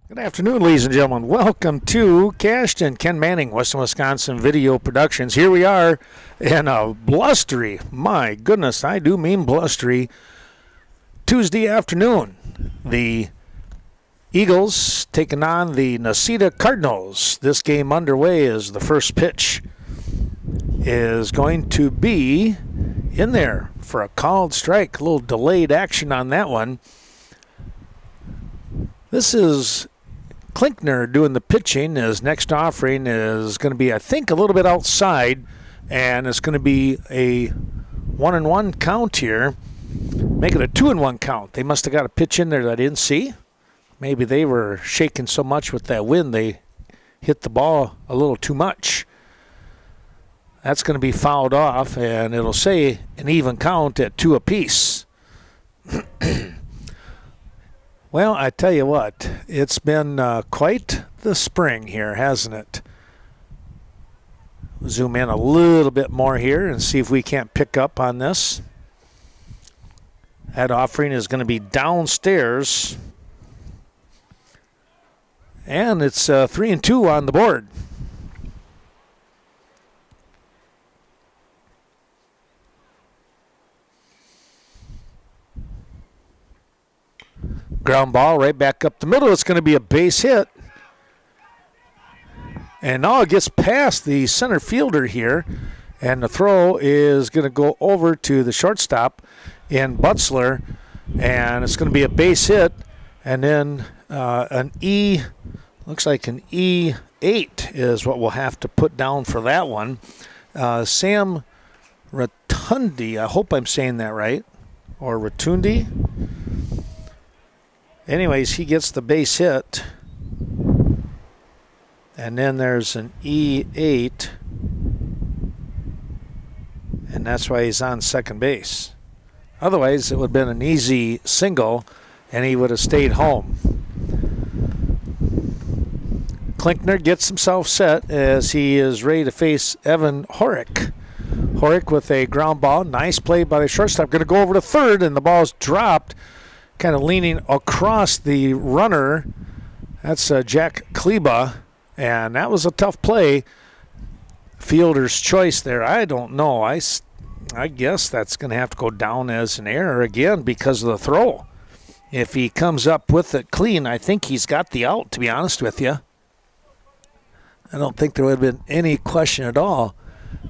Good afternoon, ladies and gentlemen. Welcome to Cashton, Ken Manning, Western Wisconsin Video Productions. Here we are in a blustery, my goodness, I do mean blustery, Tuesday afternoon. The Eagles taking on the Necedah Cardinals. This game underway as the first pitch is going to be in there for a called strike. A little delayed action on that one. This is Klinkner doing the pitching. His next offering is going to be, I think, a little bit outside, and it's going to be a 1-1 count here. Make it a 2-1 count. They must have got a pitch in there that I didn't see. Maybe they were shaking so much with that wind they hit the ball a little too much. That's going to be fouled off, and it'll say an even count at 2 apiece. Well, I tell you what, it's been quite the spring here, hasn't it? Zoom in a little bit more here and see if we can't pick up on this. That offering is going to be downstairs. And it's 3-2 on the board. Ground ball right back up the middle. It's going to be a base hit. And now it gets past the center fielder here. And the throw is going to go over to the shortstop in Butzler. And it's going to be a base hit. And then looks like an E8 is what we'll have to put down for that one. Sam Rotundi, I hope I'm saying that right. Or Rotundi. Anyways, he gets the base hit. And then there's an E8. And that's why he's on second base. Otherwise, it would have been an easy single, and he would have stayed home. Klinkner gets himself set as he is ready to face Evan Horick. Horick with a ground ball. Nice play by the shortstop. Going to go over to third, and the ball's dropped. Kind of leaning across the runner. That's Jack Kleba, and that was a tough play. Fielder's choice there. I don't know. I guess that's going to have to go down as an error again because of the throw. If he comes up with it clean, I think he's got the out, to be honest with you. I don't think there would have been any question at all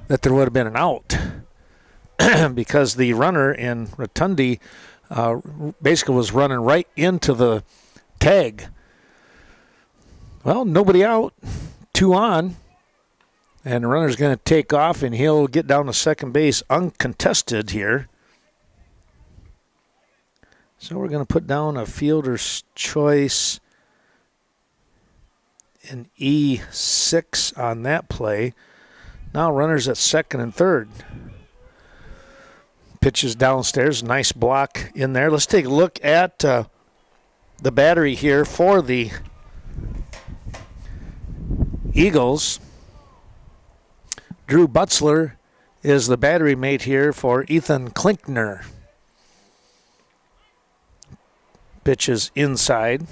that there would have been an out because the runner in Rotundi basically was running right into the tag. Well, nobody out, 2 on, and the runner's going to take off, and he'll get down to second base uncontested here. So we're going to put down a fielder's choice, an E6 on that play. Now runners at second and third. Pitches downstairs, nice block in there. Let's take a look at the battery here for the Eagles. Drew Butzler is the battery mate here for Ethan Klinkner. Pitches inside.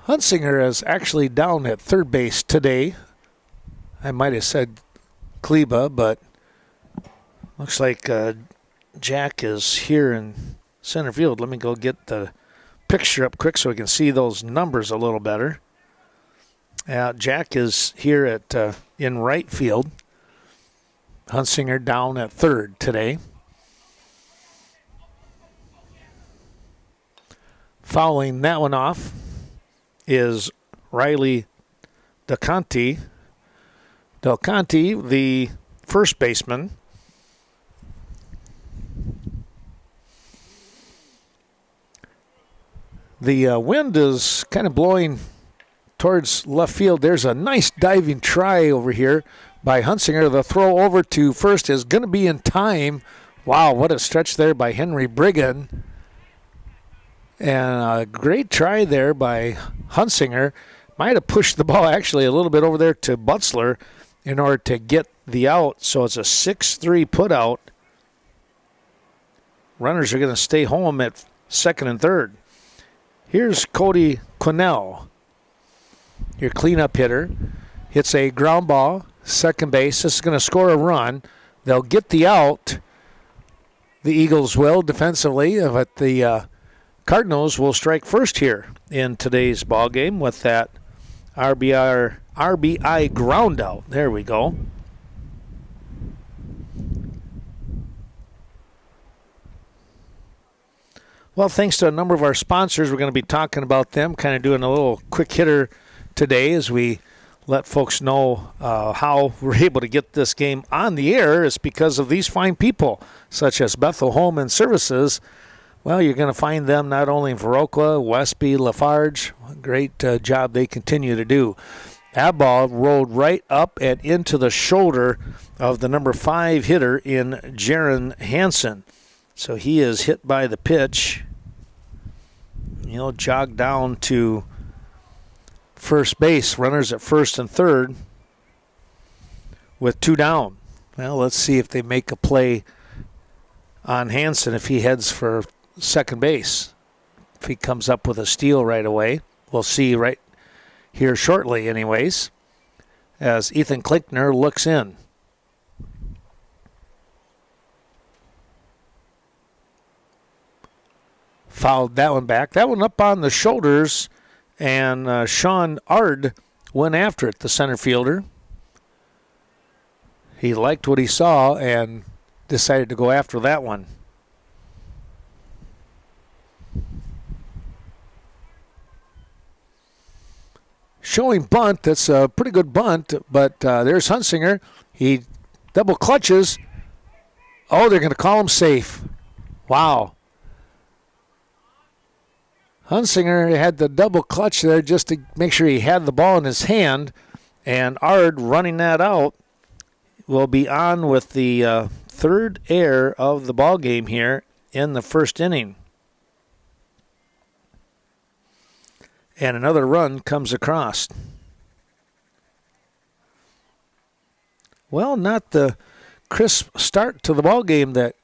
Hunsinger is actually down at third base today. I might have said Kleba, but looks like Jack is here in center field. Let me go get the picture up quick so we can see those numbers a little better. Jack is here at in right field. Hunsinger down at third today. Fouling that one off is Riley Del Conte, the first baseman. The wind is kind of blowing towards left field. There's a nice diving try over here by Hunsinger. The throw over to first is going to be in time. Wow, what a stretch there by Henry Brigham. And a great try there by Hunsinger. Might have pushed the ball actually a little bit over there to Butzler in order to get the out. So it's a 6-3 put out. runners are going to stay home at second and third. Here's Cody Quinnell, your cleanup hitter. Hits a ground ball, second base. This is going to score a run. They'll get the out. The Eagles will defensively, but the Cardinals will strike first here in today's ball game with that RBI ground out. There we go. Well, thanks to a number of our sponsors, we're going to be talking about them, kind of doing a little quick hitter today as we let folks know how we're able to get this game on the air. Is because of these fine people, such as Bethel Home and Services. Well, you're going to find them not only in Viroqua, Westby, Lafarge. Great job they continue to do. That ball rolled right up and into the shoulder of the number 5 hitter in Jaron Hansen. So he is hit by the pitch. He'll jog down to first base. Runners at first and third with 2 down. Well, let's see if they make a play on Hansen if he heads for second base. If he comes up with a steal right away. We'll see right here shortly anyways as Ethan Klinkner looks in. Fouled that one back. That one up on the shoulders, and Sean Ard went after it, the center fielder. He liked what he saw and decided to go after that one. Showing bunt. That's a pretty good bunt, but there's Hunsinger. He double clutches. Oh, they're going to call him safe. Wow. Hunsinger had the double clutch there just to make sure he had the ball in his hand, and Ard running that out will be on with the third error of the ball game here in the first inning. And another run comes across. Well, not the crisp start to the ball game that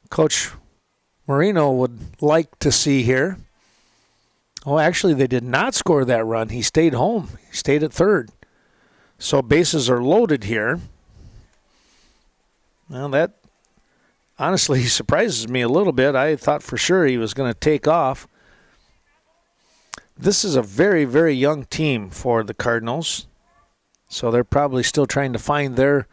Coach Marino would like to see here. Oh, actually, they did not score that run. He stayed home. He stayed at third. So bases are loaded here. Well, that honestly surprises me a little bit. I thought for sure he was going to take off. This is a very, very young team for the Cardinals. So they're probably still trying to find their,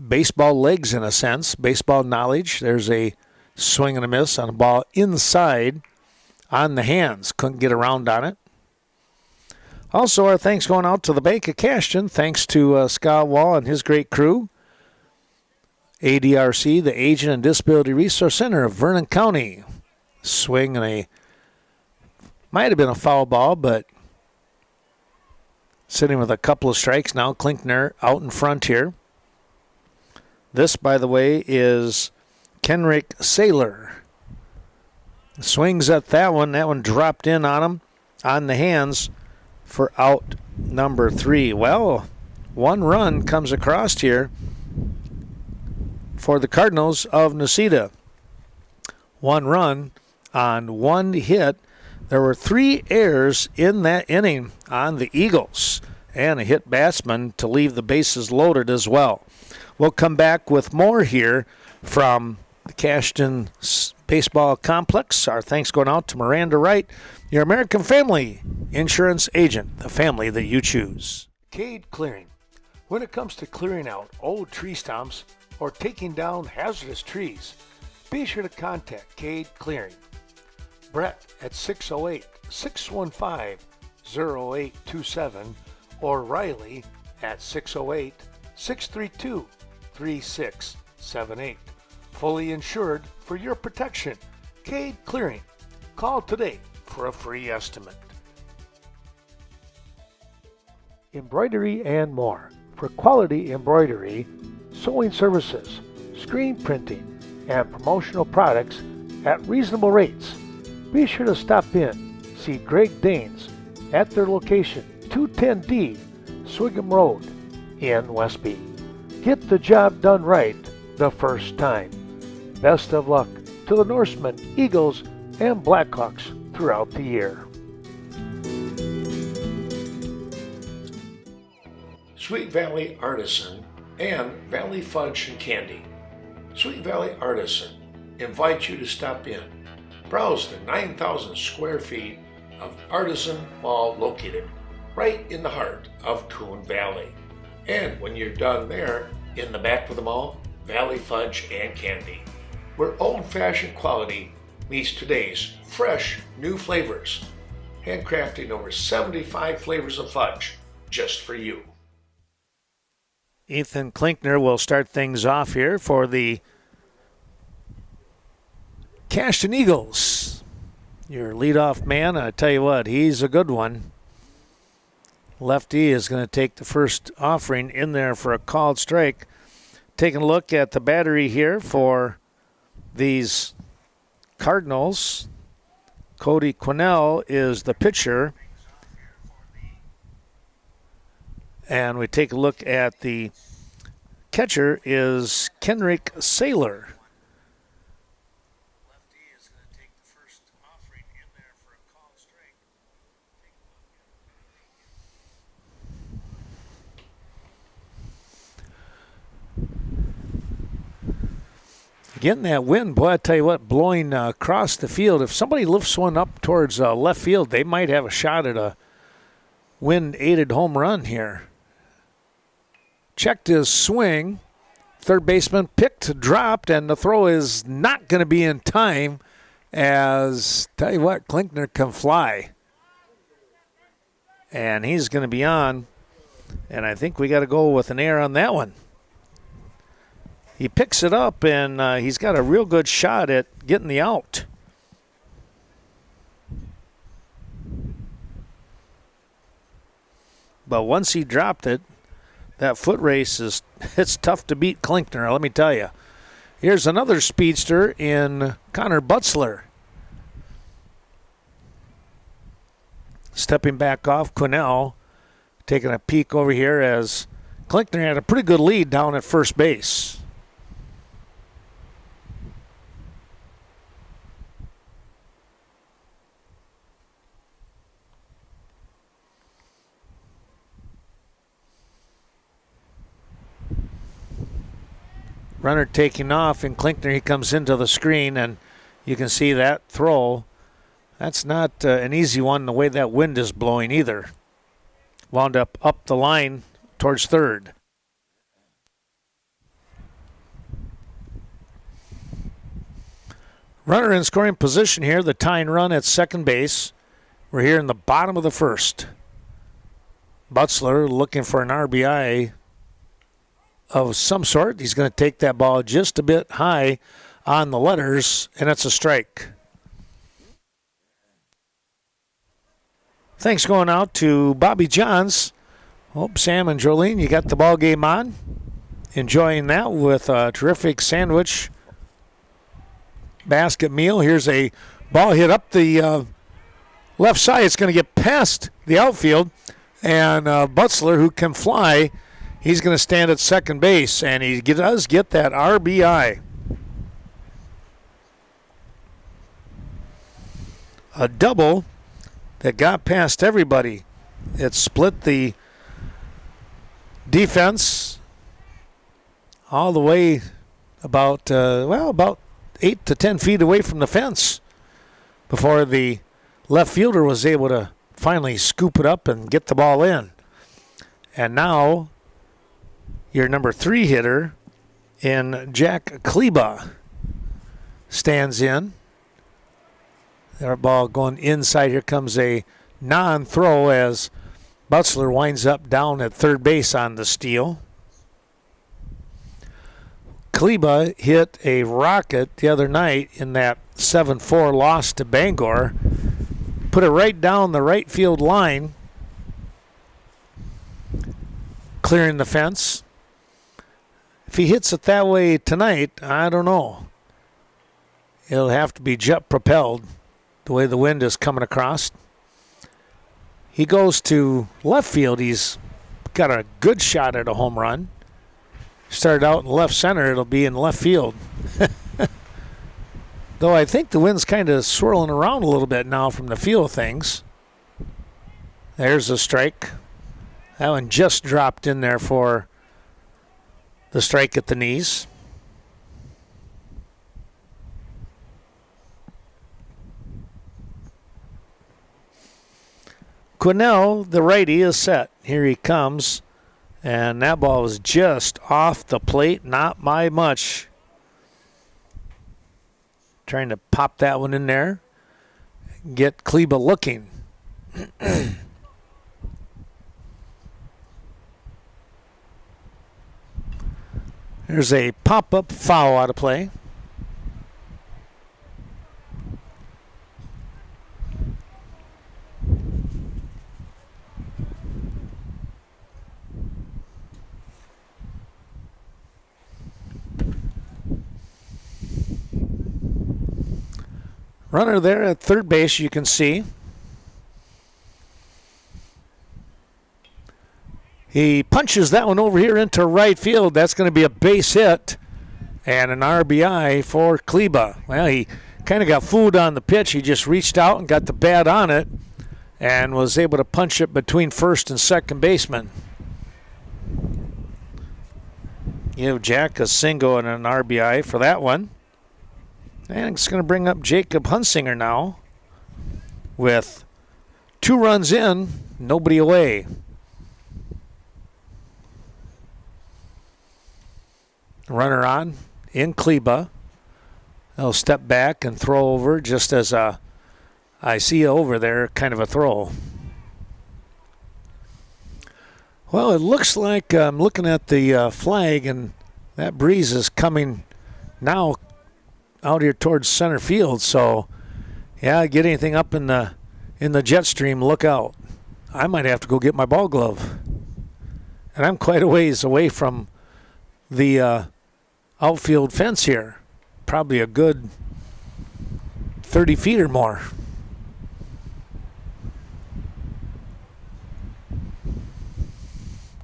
baseball legs in a sense, baseball knowledge. There's a swing and a miss on a ball inside on the hands. Couldn't get around on it. Also, our thanks going out to the Bank of Cashton. Thanks to Scott Wall and his great crew. ADRC, the Agent and Disability Resource Center of Vernon County. Swing and might have been a foul ball, but sitting with a couple of strikes now. Klinkner out in front here. This, by the way, is Kenrick Saylor. Swings at that one. That one dropped in on him on the hands for out number 3. Well, one run comes across here for the Cardinals of Necedah. One run on one hit. There were 3 errors in that inning on the Eagles and a hit batsman to leave the bases loaded as well. We'll come back with more here from the Cashton Baseball Complex. Our thanks going out to Miranda Wright, your American Family Insurance Agent, the family that you choose. Cade Clearing. When it comes to clearing out old tree stumps or taking down hazardous trees, be sure to contact Cade Clearing. Brett at 608-615-0827 or Riley at 608-632-3678. Fully insured for your protection. Cade Clearing. Call today for a free estimate. Embroidery and more. For quality embroidery, sewing services, screen printing, and promotional products at reasonable rates. Be sure to stop in. See Greg Danes at their location, 210D Swigum Road in Westby. Get the job done right the first time. best of luck to the Norsemen, Eagles, and Blackhawks throughout the year. Sweet Valley Artisan and Valley Fudge and Candy. Sweet Valley Artisan invites you to stop in. Browse the 9,000 square feet of Artisan Mall located right in the heart of Coon Valley. And when you're done there, in the back of the mall, Valley Fudge and Candy, where old-fashioned quality meets today's fresh new flavors. Handcrafting over 75 flavors of fudge just for you. Ethan Klinkner will start things off here for the Cashton Eagles. Your leadoff man, I tell you what, he's a good one. Lefty is going to take the first offering in there for a called strike. Taking a look at the battery here for these Cardinals. Cody Quinnell is the pitcher. And we take a look at the catcher is Kenrick Saylor. Lefty is going to take the first offering in there for a called strike. Getting that wind, boy, I tell you what, blowing across the field. If somebody lifts one up towards left field, they might have a shot at a wind-aided home run here. Checked his swing. Third baseman picked, dropped, and the throw is not going to be in time as, tell you what, Klinkner can fly. And he's going to be on, and I think we got to go with an error on that one. He picks it up, and he's got a real good shot at getting the out. But once he dropped it, that foot race it's tough to beat Klinkner, let me tell you. Here's another speedster in Connor Butzler. Stepping back off, Quinnell taking a peek over here as Klinkner had a pretty good lead down at first base. Runner taking off, and Klinkner, he comes into the screen, and you can see that throw. That's not an easy one the way that wind is blowing either. Wound up the line towards third. Runner in scoring position here, the tying run at second base. We're here in the bottom of the first. Butzler looking for an RBI of some sort. He's going to take that ball just a bit high on the letters, and it's a strike. Thanks going out to Bobby Johns. Hope Sam and Jolene, you got the ball game on. Enjoying that with a terrific sandwich basket meal. Here's a ball hit up the left side. It's going to get past the outfield, and Butzler, who can fly, he's going to stand at second base, and he does get that RBI. A double that got past everybody. It split the defense all the way about 8 to 10 feet away from the fence before the left fielder was able to finally scoop it up and get the ball in. And now your number 3 hitter in Jack Kleba stands in. That ball going inside. Here comes a non-throw as Butzler winds up down at third base on the steal. Kleba hit a rocket the other night in that 7-4 loss to Bangor. Put it right down the right field line, clearing the fence. If he hits it that way tonight, I don't know. It'll have to be jet propelled the way the wind is coming across. He goes to left field. He's got a good shot at a home run. Started out in left center. It'll be in left field. Though I think the wind's kind of swirling around a little bit now from the feel of things. There's a strike. That one just dropped in there for the strike at the knees. Quinnell, the righty, is set. Here he comes. And that ball was just off the plate, not by much. Trying to pop that one in there. Get Kleba looking. There's a pop-up foul out of play. Runner there at third base, you can see. He punches that one over here into right field. That's going to be a base hit and an RBI for Kleba. Well, he kind of got fooled on the pitch. He just reached out and got the bat on it and was able to punch it between first and second baseman. Give Jack a single and an RBI for that one. And it's going to bring up Jacob Hunsinger now with 2 runs in, nobody away. Runner on in Kleba. They'll step back and throw over just as I see over there, kind of a throw. Well, it looks like I'm looking at the flag, and that breeze is coming now out here towards center field. So, yeah, get anything up in the jet stream, look out. I might have to go get my ball glove. And I'm quite a ways away from the outfield fence here. Probably a good 30 feet or more.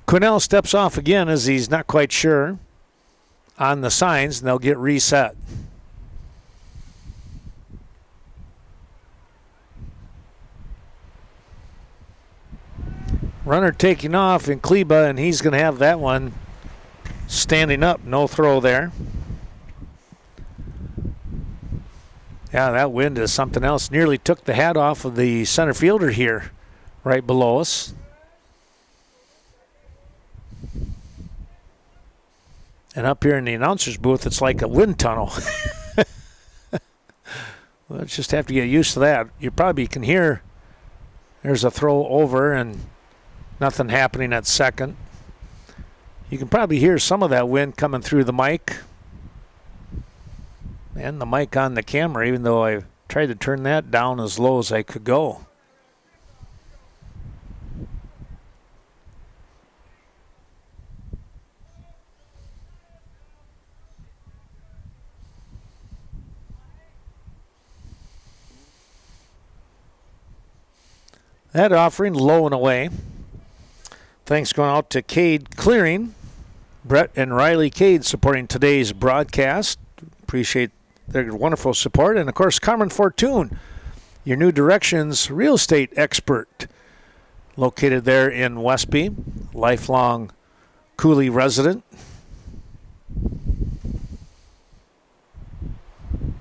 Quinnell steps off again as he's not quite sure on the signs, and they'll get reset. Runner taking off in Kleba, and he's going to have that one standing up. No throw there. Yeah, that wind is something else. Nearly took the hat off of the center fielder here right below us. And up here in the announcer's booth, it's like a wind tunnel. Let's just have to get used to that. You probably can hear there's a throw over and nothing happening at second. You can probably hear some of that wind coming through the mic and the mic on the camera, even though I tried to turn that down as low as I could go. That offering low and away. Thanks going out to Cade Clearing. Brett and Riley Cade supporting today's broadcast. Appreciate their wonderful support. And, of course, Carmen Fortune, your New Directions real estate expert, located there in Westby, lifelong Cooley resident.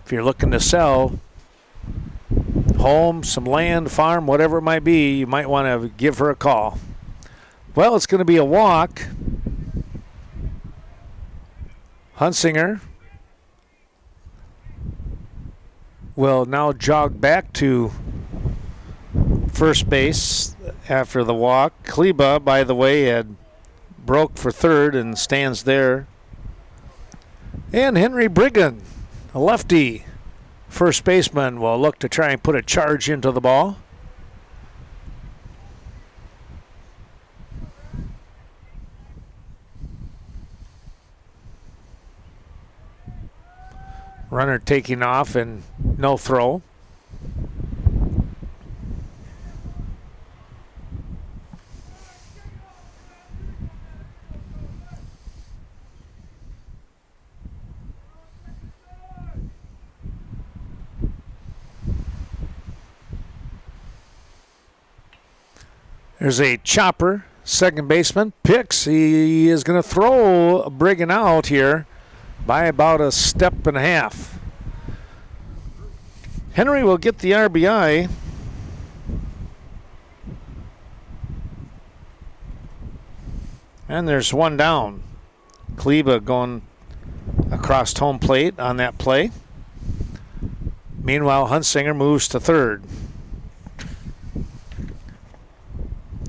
If you're looking to sell home, some land, farm, whatever it might be, you might want to give her a call. Well, it's going to be a walk. Hunsinger will now jog back to first base after the walk. Kleba, by the way, had broke for third and stands there. And Henry Brigham, a lefty first baseman, will look to try and put a charge into the ball. Runner taking off and no throw. There's a chopper. Second baseman picks. He is going to throw Brigham out here by about a step and a half. Henry will get the RBI. And there's one down. Kleba going across home plate on that play. Meanwhile, Hunsinger moves to third.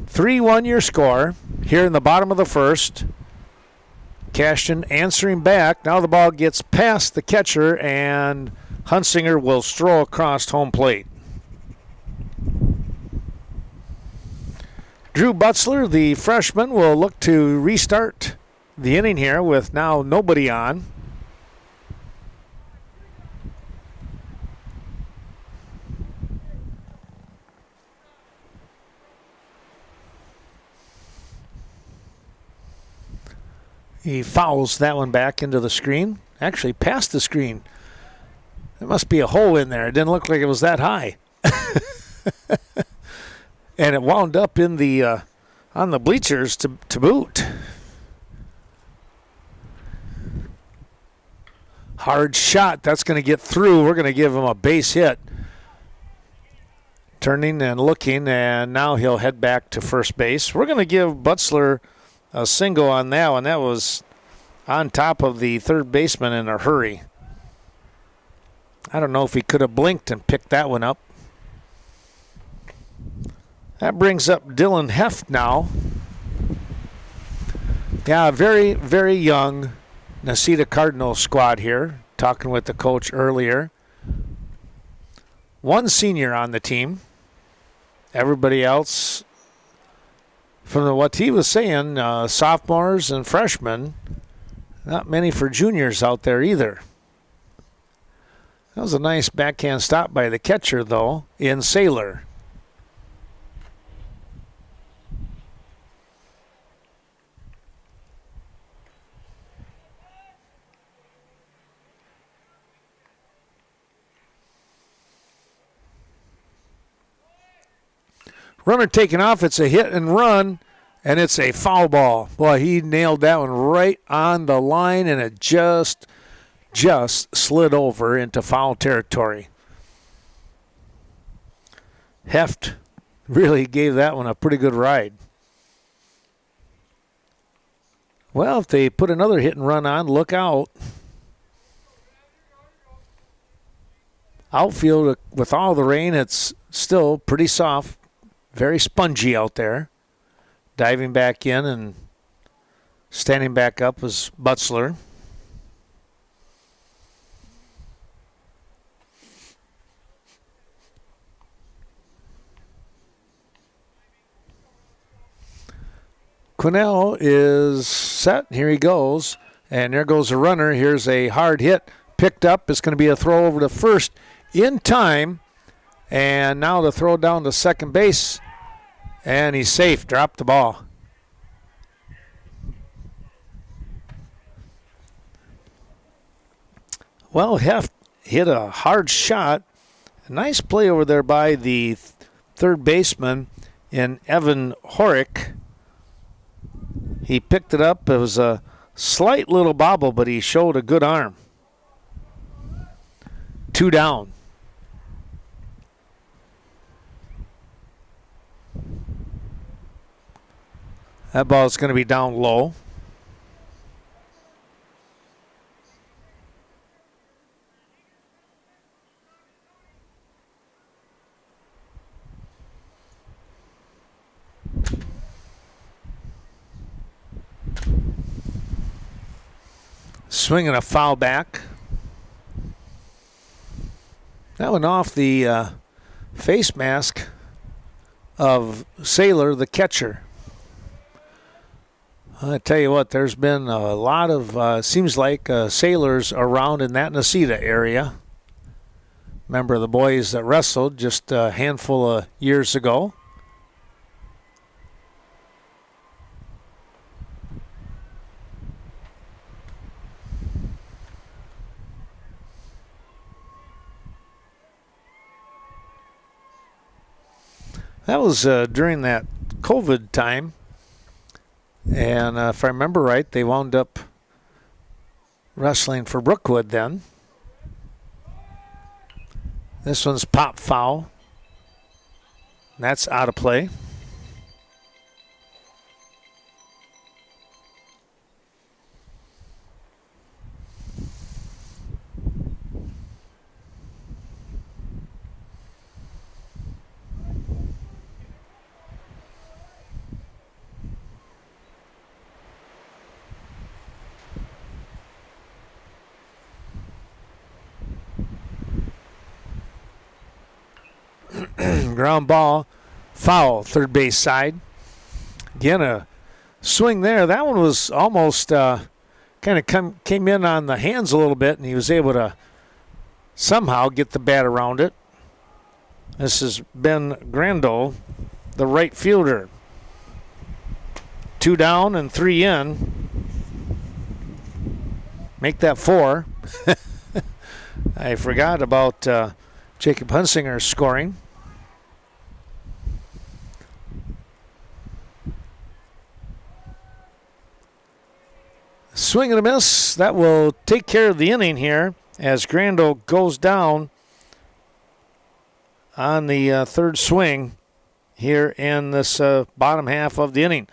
3-1 your score here in the bottom of the first. Cashton answering back. Now the ball gets past the catcher, and Hunsinger will stroll across home plate. Drew Butzler, the freshman, will look to restart the inning here with now nobody on. He fouls that one back into the screen. Actually, past the screen. There must be a hole in there. It didn't look like it was that high. And it wound up in the on the bleachers to boot. Hard shot. That's going to get through. We're going to give him a base hit. Turning and looking, and now he'll head back to first base. We're going to give Butzler a single on that one. That was on top of the third baseman in a hurry. I don't know if he could have blinked and picked that one up. That brings up Dylan Heft now. Yeah, very, very young Necedah Cardinals squad here. Talking with the coach earlier. One senior on the team. Everybody else, from what he was saying, sophomores and freshmen. Not many for juniors out there either. That was a nice backhand stop by the catcher, though, in Saylor. Runner taken off. It's a hit and run, and it's a foul ball. Boy, he nailed that one right on the line, and it just slid over into foul territory. Heft really gave that one a pretty good ride. Well, if they put another hit and run on, look out. Outfield, with all the rain, it's still pretty soft. Very spongy out there. Diving back in and standing back up was Butzler. Quinnell is set. Here he goes. And there goes a runner. Here's a hard hit. Picked up. It's going to be a throw over to first in time. And now the throw down to second base. And he's safe. Dropped the ball. Well, Heft hit a hard shot. A nice play over there by the third baseman in Evan Horick. He picked it up. It was a slight little bobble, but he showed a good arm. 2 down. That ball is going to be down low. Swinging a foul back. That went off the face mask of Saylor, the catcher. I tell you what, there's been a lot of, seems like, sailors around in that Necedah area. Remember the boys that wrestled just a handful of years ago. That was during that COVID time. And if I remember right, they wound up wrestling for Brookwood then. This one's pop foul. That's out of play. Ground ball, foul, third base side. Again, a swing there. That one was almost kind of came in on the hands a little bit, and he was able to somehow get the bat around it. This is Ben Grandel, the right fielder. 2 down and 3 in. Make that 4. I forgot about Jacob Hunsinger scoring. Swing and a miss. That will take care of the inning here as Grandel goes down on the third swing here in this bottom half of the inning.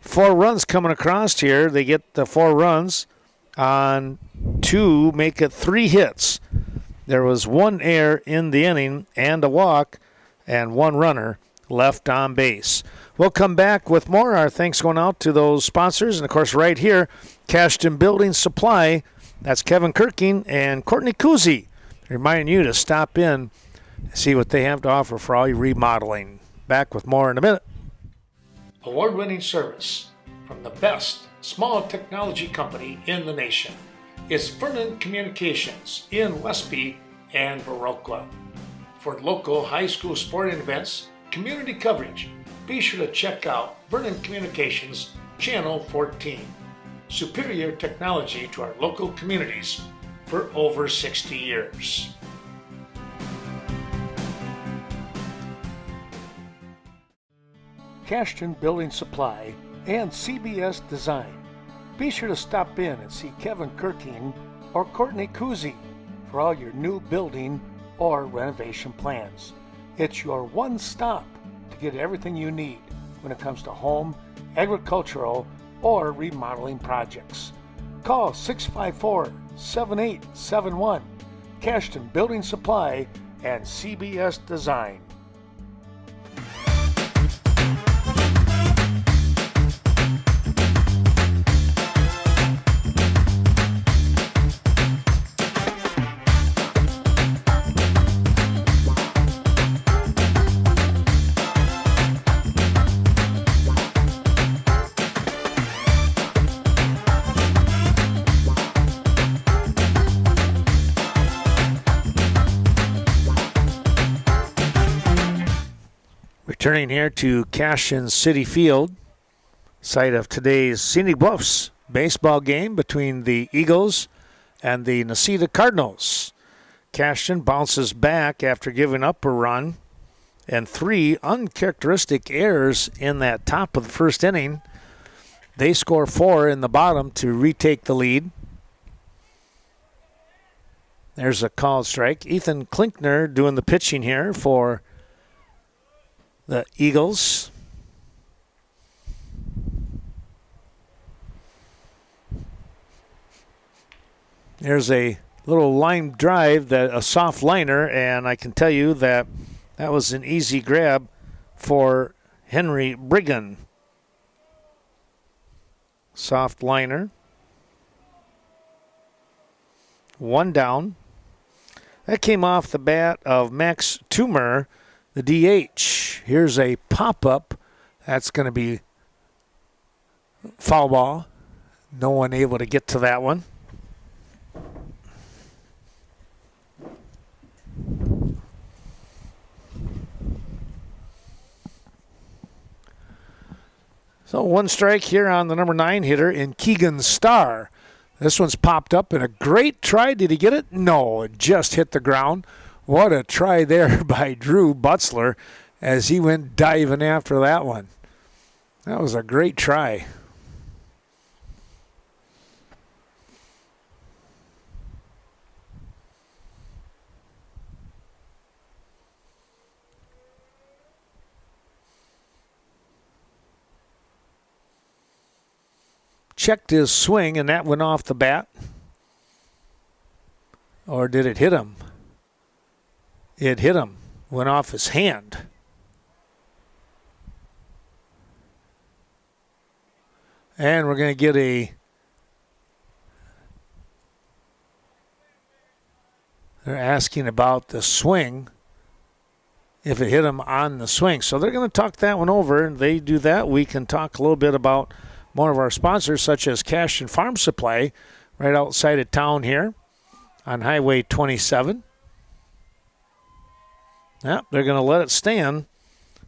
4 runs coming across here. They get the 4 runs on 2, make it 3 hits. There was 1 error in the inning and a walk and 1 runner left on base. We'll come back with more. Our thanks going out to those sponsors. And, of course, right here, Cashton Building Supply. That's Kevin Kirking and Courtney Kuzi reminding you to stop in and see what they have to offer for all your remodeling. Back with more in a minute. Award-winning service from the best small technology company in the nation. It's Vernon Communications in Westby and Viroqua. For local high school sporting events, community coverage, be sure to check out Vernon Communications Channel 14. Superior technology to our local communities for over 60 years. Cashton Building Supply and CBS Design. Be sure to stop in and see Kevin Kirking or Courtney Kuzi for all your new building or renovation plans. It's your one stop to get everything you need when it comes to home, agricultural, or remodeling projects. Call 654-7871, Cashton Building Supply and CBS Design. Returning here to Cashton City Field, site of today's Scenic Bluffs baseball game between the Eagles and the Necedah Cardinals. Cashton bounces back after giving up a run and 3 uncharacteristic errors in that top of the first inning. They score 4 in the bottom to retake the lead. There's a called strike. Ethan Klinkner doing the pitching here for the Eagles. There's a little line drive, a soft liner, and I can tell you that that was an easy grab for Henry Brigham. Soft liner. 1 down. That came off the bat of Max Toomer, the DH. Here's a pop-up. That's going to be foul ball. No one able to get to that one. So 1 strike here on the number 9 hitter in Keegan Starr. This one's popped up and a great try. Did he get it? No, it just hit the ground. What a try there by Drew Butzler as he went diving after that one. That was a great try. Checked his swing, and that went off the bat. Or did it hit him? It hit him. Went off his hand. And we're going to get they're asking about the swing, if it hit him on the swing. So they're going to talk that one over, and they do that. We can talk a little bit about one of our sponsors, such as Cashton Farm Supply, right outside of town here on Highway 27. Yep, they're going to let it stand.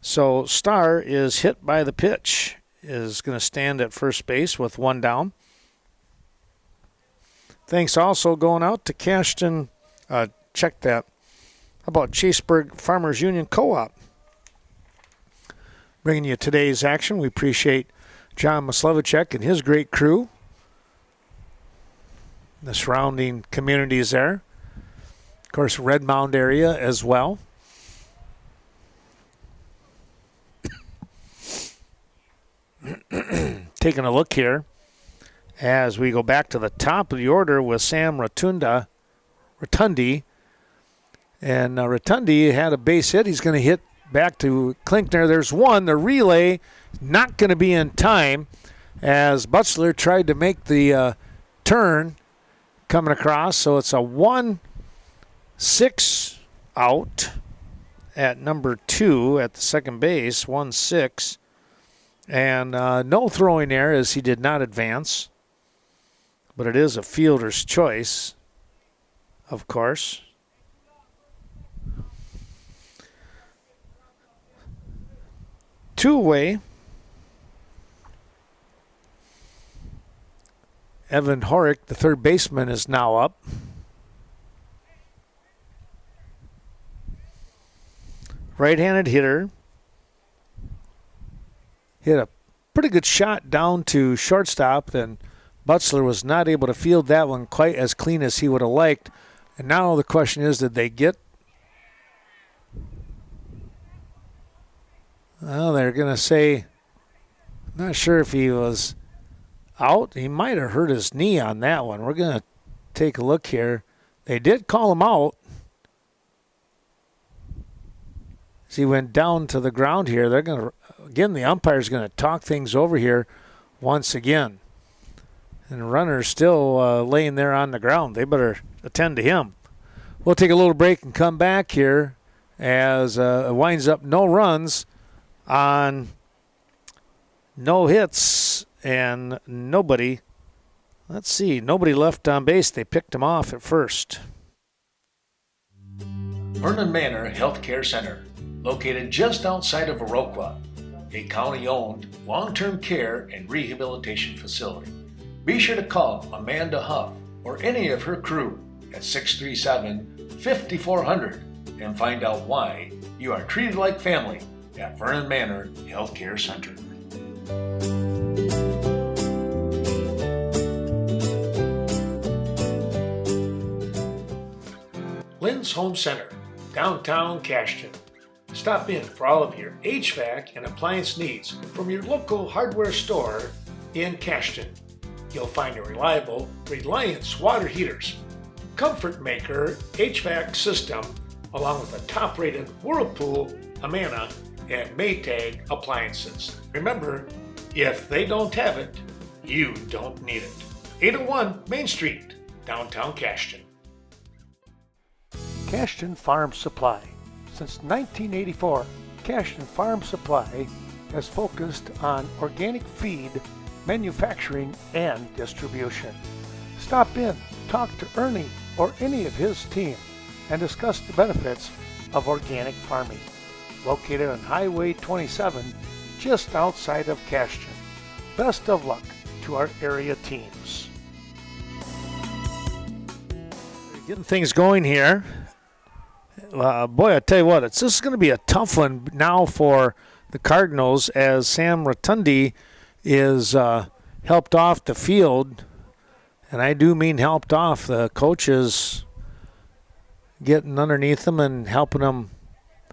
So Starr is hit by the pitch, is going to stand at first base with one down. Thanks also going out to Cashton. Check that. How about Chaseburg Farmers Union Co-op? Bringing you today's action. We appreciate John Maslevicek and his great crew. The surrounding communities there. Of course, Red Mound area as well. Taking a look here as we go back to the top of the order with Sam Rotundi. And Rotundi had a base hit. He's going to hit back to Klinkner. There's one. The relay not going to be in time as Butzler tried to make the turn coming across. So it's a 1-6 out at number 2 at the second base. 1-6. And no throwing there as he did not advance. But it is a fielder's choice, of course. Two-way. Evan Horick, the third baseman, is now up. Right-handed hitter. Hit a pretty good shot down to shortstop, and Butzler was not able to field that one quite as clean as he would have liked. And now the question is, did they get... Well, they're going to say, not sure if he was out. He might have hurt his knee on that one. We're going to take a look here. They did call him out. As he went down to the ground here, they're going to, again, the umpire's going to talk things over here once again. And the runner's still laying there on the ground. They better attend to him. We'll take a little break and come back here as it winds up no runs on no hits and nobody. Let's see, nobody left on base. They picked him off at first. Vernon Manor Healthcare Center, located just outside of Viroqua, a county-owned long-term care and rehabilitation facility. Be sure to call Amanda Huff or any of her crew at 637-5400 and find out why you are treated like family at Vernon Manor Healthcare Center. Lynn's Home Center, downtown Cashton. Stop in for all of your HVAC and appliance needs from your local hardware store in Cashton. You'll find a reliable Reliance water heaters, Comfort Maker HVAC system, along with a top-rated Whirlpool, Amana, and Maytag appliances. Remember, if they don't have it, you don't need it. 801 Main Street, downtown Cashton. Cashton Farm Supply. Since 1984, Cashton Farm Supply has focused on organic feed, manufacturing, and distribution. Stop in, talk to Ernie or any of his team, and discuss the benefits of organic farming. Located on Highway 27, just outside of Cashton. Best of luck to our area teams. Getting things going here. Boy, I tell you what, this is going to be a tough one now for the Cardinals as Sam Rotundi is helped off the field. And I do mean helped off. The coach is getting underneath him and helping him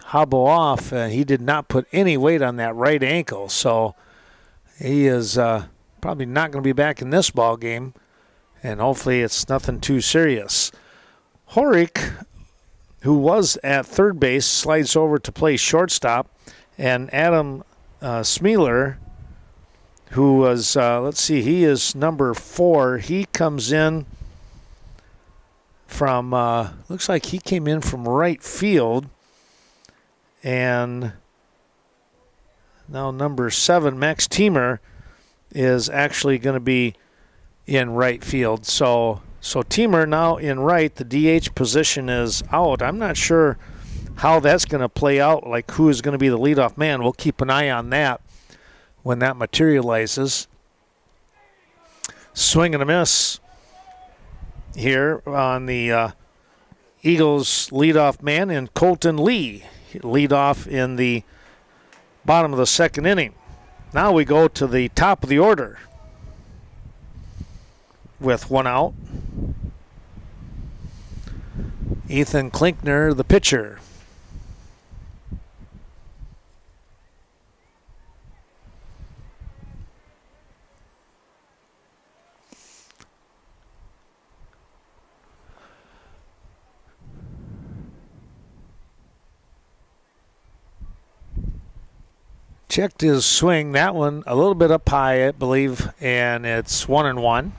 hobble off. He did not put any weight on that right ankle, so he is probably not going to be back in this ball game, and hopefully it's nothing too serious. Horick, who was at third base, slides over to play shortstop, and Adam Smealer, who was, he is number 4. He comes in from, looks like he came in from right field. And now number 7, Max Teamer, is actually going to be in right field. So Teamer now in right. The DH position is out. I'm not sure how that's going to play out, like who is going to be the leadoff man. We'll keep an eye on that when that materializes. Swing and a miss here on the Eagles leadoff man, and Colton Lee lead off in the bottom of the second inning. Now we go to the top of the order with 1 out. Ethan Klinkner, the pitcher. Checked his swing, that one a little bit up high, I believe, and it's 1-1.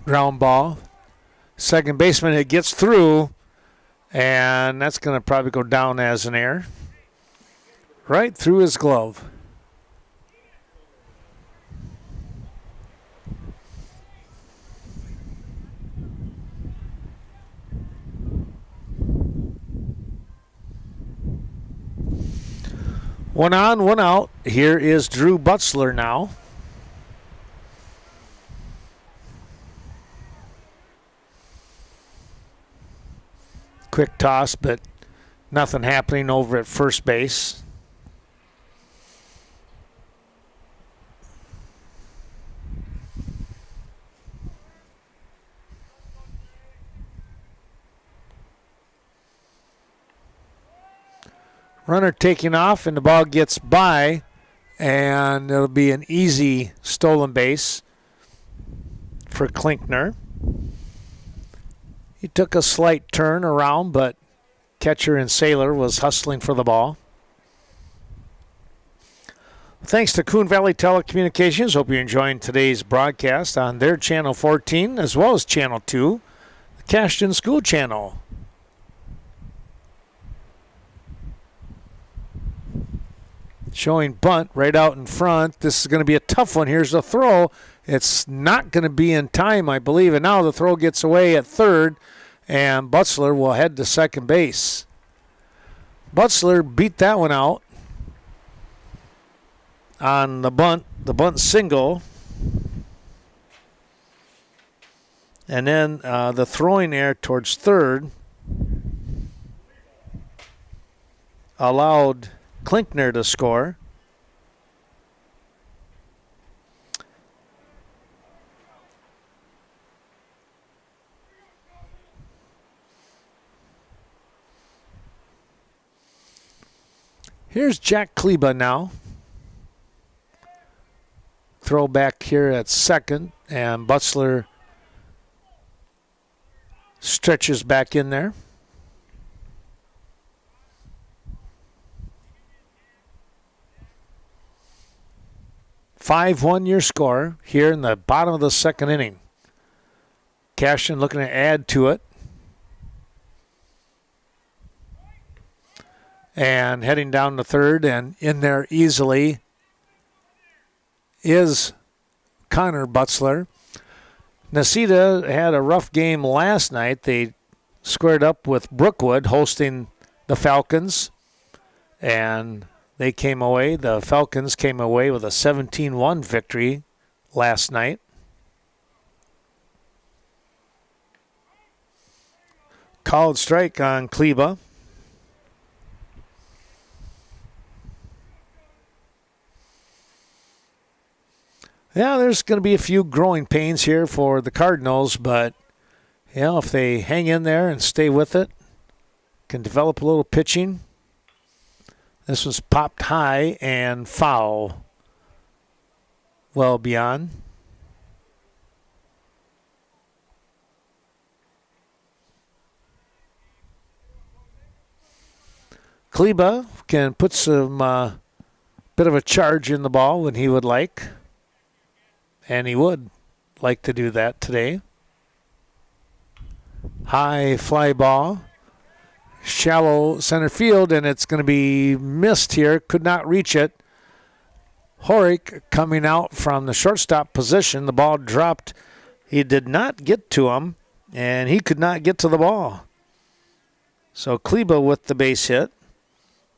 Ground ball. Second baseman, it gets through, and that's going to probably go down as an error. Right through his glove. One on, one out. Here is Drew Butzler now. Quick toss, but nothing happening over at first base. Runner taking off, and the ball gets by, and it'll be an easy stolen base for Klinkner. He took a slight turn around, but catcher and Sailor was hustling for the ball. Thanks to Coon Valley Telecommunications. Hope you're enjoying today's broadcast on their Channel 14 as well as Channel 2, the Cashton School Channel. Showing bunt right out in front. This is going to be a tough one. Here's the throw. It's not going to be in time, I believe. And now the throw gets away at third, and Butzler will head to second base. Butzler beat that one out on the bunt single. And then the throwing error towards third allowed Klinkner to score. Here's Jack Kleba now. Throw back here at second, and Butzler stretches back in there. 5-1 your score here in the bottom of the second inning. Cashton looking to add to it. And heading down to third, and in there easily is Connor Butzler. Necedah had a rough game last night. They squared up with Brookwood hosting the Falcons, and they came away. The Falcons came away with a 17-1 victory last night. Called strike on Kleba. Yeah, there's going to be a few growing pains here for the Cardinals, but if they hang in there and stay with it, can develop a little pitching. This was popped high and foul. Well beyond. Kleba can put some bit of a charge in the ball when he would like. And he would like to do that today. High fly ball. Shallow center field, and it's going to be missed here. Could not reach it. Horick coming out from the shortstop position. The ball dropped. He did not get to him, and he could not get to the ball. So Kleba with the base hit.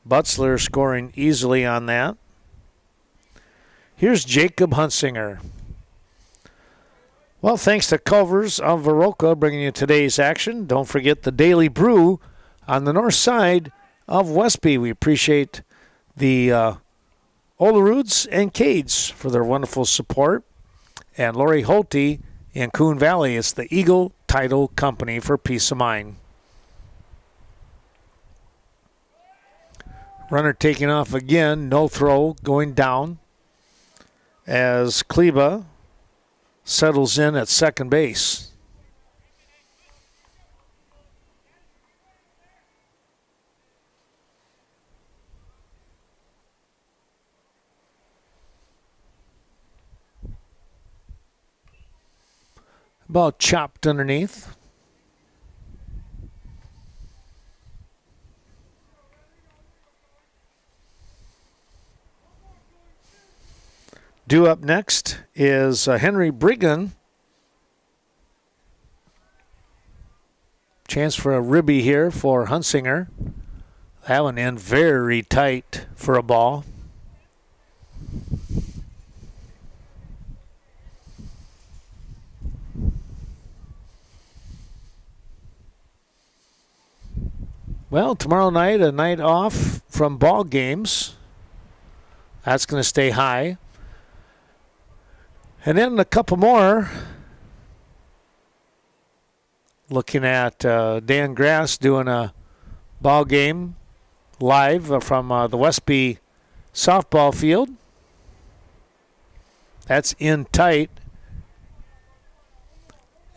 Butzler scoring easily on that. Here's Jacob Hunsinger. Well, thanks to Culver's of Viroqua bringing you today's action. Don't forget the Daily Brew on the north side of Westby. We appreciate the Oleroods and Cades for their wonderful support. And Lori Holte in Coon Valley. It's the Eagle Title Company for peace of mind. Runner taking off again. No throw going down as Kleba settles in at second base. Ball chopped underneath. Due up next is Henry Brigham. Chance for a ribby here for Hunsinger. That one in very tight for a ball. Well, tomorrow night, a night off from ball games. That's going to stay high. And then a couple more. Looking at Dan Grass doing a ball game live from the Westby softball field. That's in tight.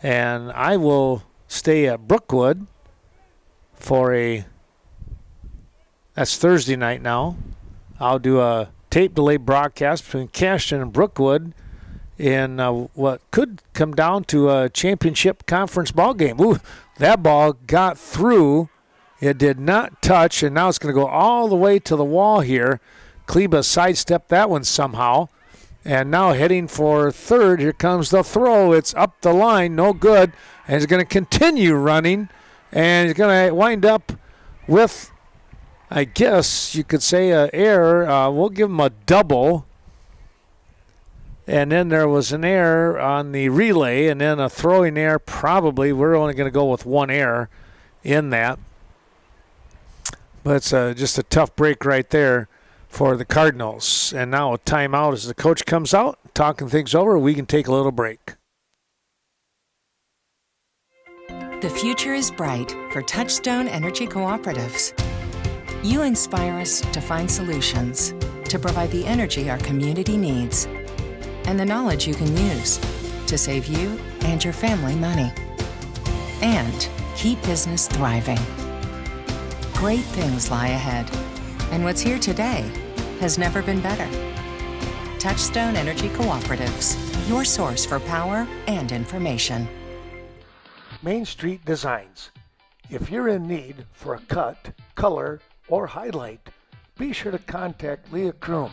And I will stay at Brookwood for that's Thursday night now. I'll do a tape delay broadcast between Cashton and Brookwood in what could come down to a championship conference ball game. Ooh, that ball got through. It did not touch, and now it's going to go all the way to the wall here. Kleba sidestepped that one somehow. And now heading for third. Here comes the throw. It's up the line, no good. And he's going to continue running. And he's going to wind up with, I guess you could say, an error. We'll give him a double. And then there was an error on the relay, and then a throwing error probably. We're only going to go with one error in that. But it's just a tough break right there for the Cardinals. And now a timeout as the coach comes out, talking things over. We can take a little break. The future is bright for Touchstone Energy Cooperatives. You inspire us to find solutions to provide the energy our community needs and the knowledge you can use to save you and your family money and keep business thriving. Great things lie ahead, and what's here today has never been better. Touchstone Energy Cooperatives, your source for power and information. Main Street Designs. If you're in need for a cut, color, or highlight, be sure to contact Leah Kroom.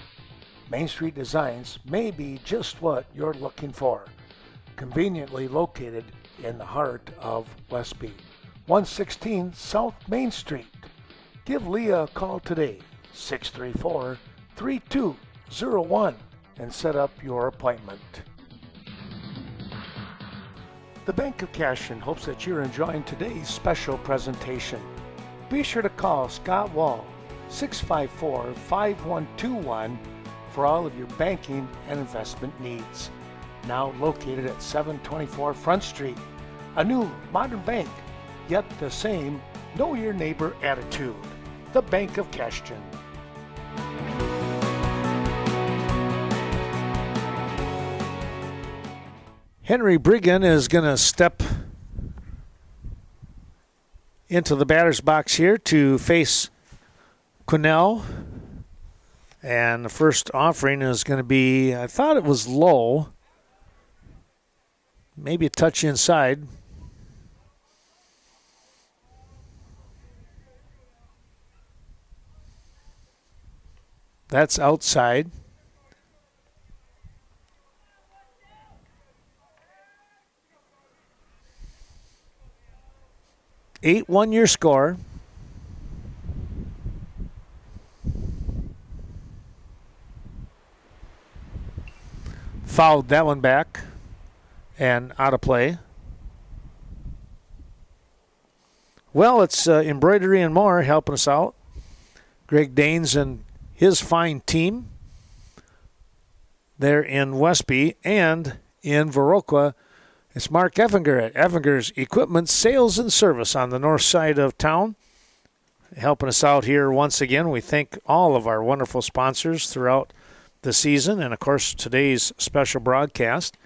Main Street Designs may be just what you're looking for. Conveniently located in the heart of Westby. 116 South Main Street. Give Leah a call today, 634-3201, and set up your appointment. The Bank of Cashton hopes that you're enjoying today's special presentation. Be sure to call Scott Wall, 654-5121, for all of your banking and investment needs. Now located at 724 Front Street, a new modern bank, yet the same know your neighbor attitude. The Bank of Cashton. Henry Brigham is going to step into the batter's box here to face Quinnell. And the first offering is going to be, I thought it was low, maybe a touch inside. That's outside. Eight 1-year score. Fouled that one back and out of play. Well, it's Embroidery and More helping us out. Greg Danes and his fine team there in Westby, and in Viroqua, it's Mark Effinger at Effinger's Equipment Sales and Service on the north side of town, helping us out here once again. We thank all of our wonderful sponsors throughout the season and, of course, today's special broadcast.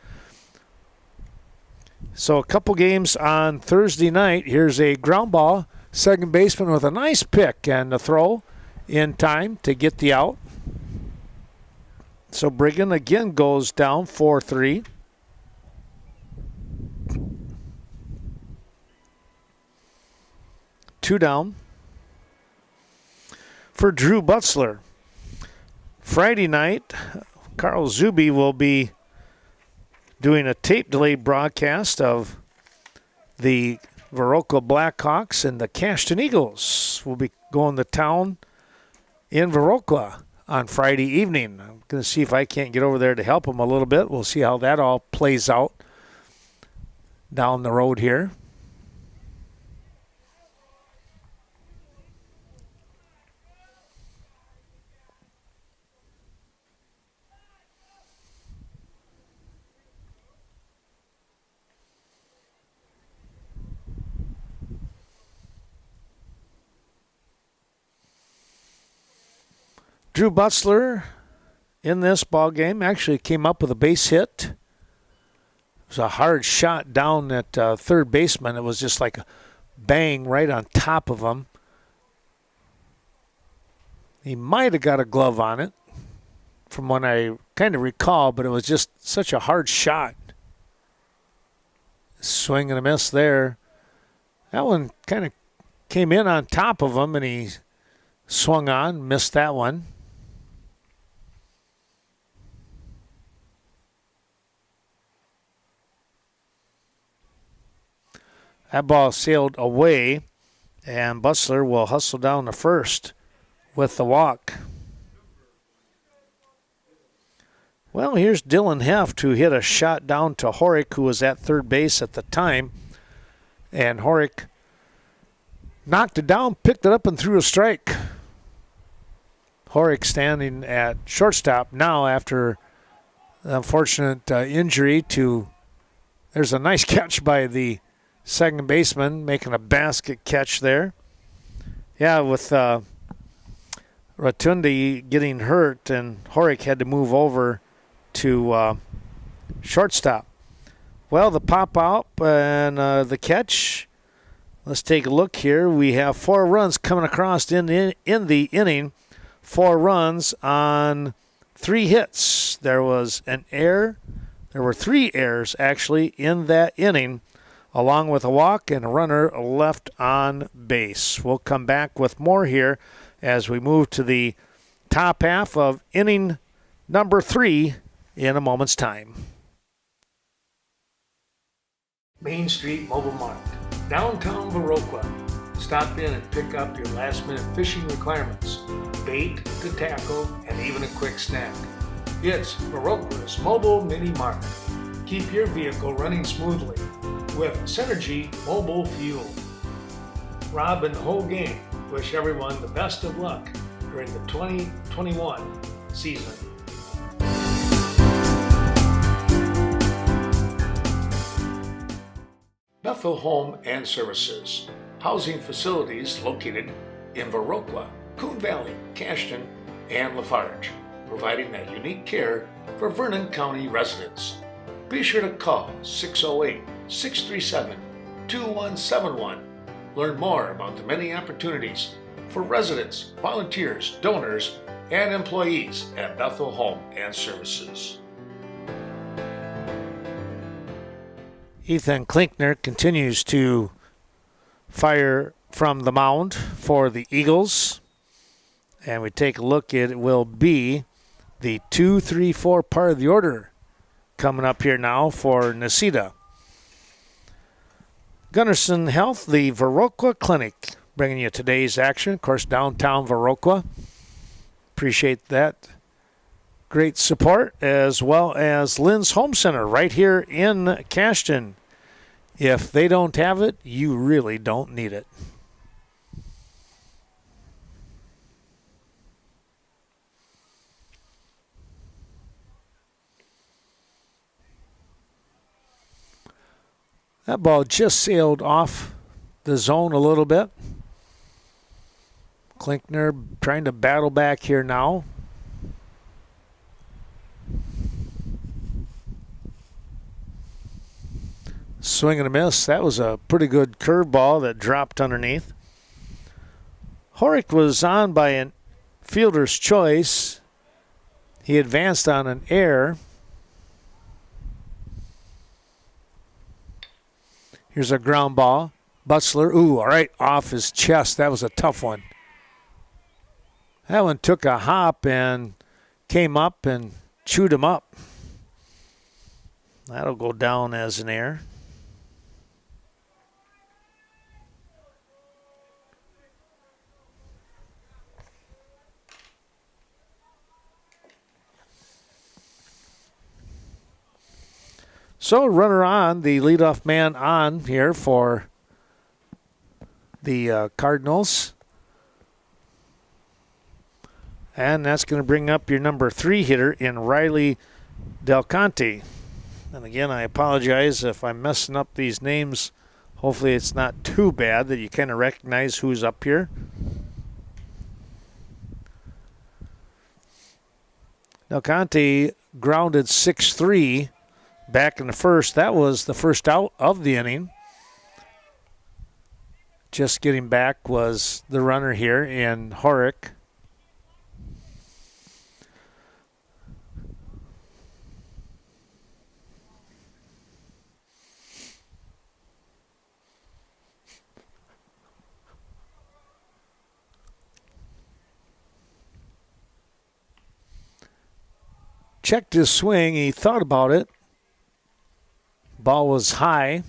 So a couple games on Thursday night. Here's a ground ball, second baseman with a nice pick and a throw in time to get the out. So Brigham again goes down 4-3. Two down for Drew Butzler. Friday night, Carl Zuby will be doing a tape delay broadcast of the Viroqua Blackhawks and the Cashton Eagles. Will be going to town in Viroqua on Friday evening. I'm going to see if I can't get over there to help them a little bit. We'll see how that all plays out down the road here. Drew Butzler in this ball game actually came up with a base hit. It was a hard shot down at third baseman. It was just like a bang right on top of him. He might have got a glove on it from what I kind of recall, but it was just such a hard shot. Swing and a miss there. That one kind of came in on top of him, and he swung on, missed that one. That ball sailed away, and Butzler will hustle down the first with the walk. Well, here's Dylan Heft, who hit a shot down to Horick, who was at third base at the time. And Horick knocked it down, picked it up, and threw a strike. Horick standing at shortstop now after the unfortunate injury to... There's a nice catch by the second baseman, making a basket catch there. Yeah, with Rotundi getting hurt, and Horick had to move over to shortstop. Well, the pop out and the catch. Let's take a look here. We have 4 runs coming across in the inning. 4 runs on 3 hits. There was an error. There were 3 errors, actually, in that inning, along with a walk and a runner left on base. We'll come back with more here as we move to the top half of inning number 3 in a moment's time. Main Street Mobile Mart, downtown Viroqua. Stop in and pick up your last-minute fishing requirements, bait to tackle, and even a quick snack. It's Viroqua's Mobile Mini Mart. Keep your vehicle running smoothly. with Synergy Mobile Fuel. Rob and the whole gang wish everyone the best of luck during the 2021 season. Bethel Home and Services, housing facilities located in Viroqua, Coon Valley, Cashton, and Lafarge, providing that unique care for Vernon County residents. Be sure to call 608-637-2171. Learn more about the many opportunities for residents, volunteers, donors, and employees at Bethel Home and Services. Ethan Klinkner continues to fire from the mound for the Eagles. And we take a look at it will be the 2-3-4 part of the order coming up here now for Necedah. Gunnarsson Health, the Viroqua Clinic, bringing you today's action. Of course, downtown Viroqua. Appreciate that great support, as well as Lynn's Home Center right here in Cashton. If they don't have it, you really don't need it. That ball just sailed off the zone a little bit. Klinkner trying to battle back here now. Swing and a miss. That was a pretty good curveball that dropped underneath. Horick was on by a fielder's choice. He advanced on an error. Here's a ground ball. Butzler, all right, off his chest. That was a tough one. That one took a hop and came up and chewed him up. That'll go down as an error. So runner on, the leadoff man on here for the Cardinals. And that's going to bring up your number 3 hitter in Riley Del Conte. And again, I apologize if I'm messing up these names. Hopefully it's not too bad that you kind of recognize who's up here. Del Conte grounded 6-3. Back in the first. That was the first out of the inning. Just getting back was the runner here in Horick. Checked his swing. He thought about it. Ball was high.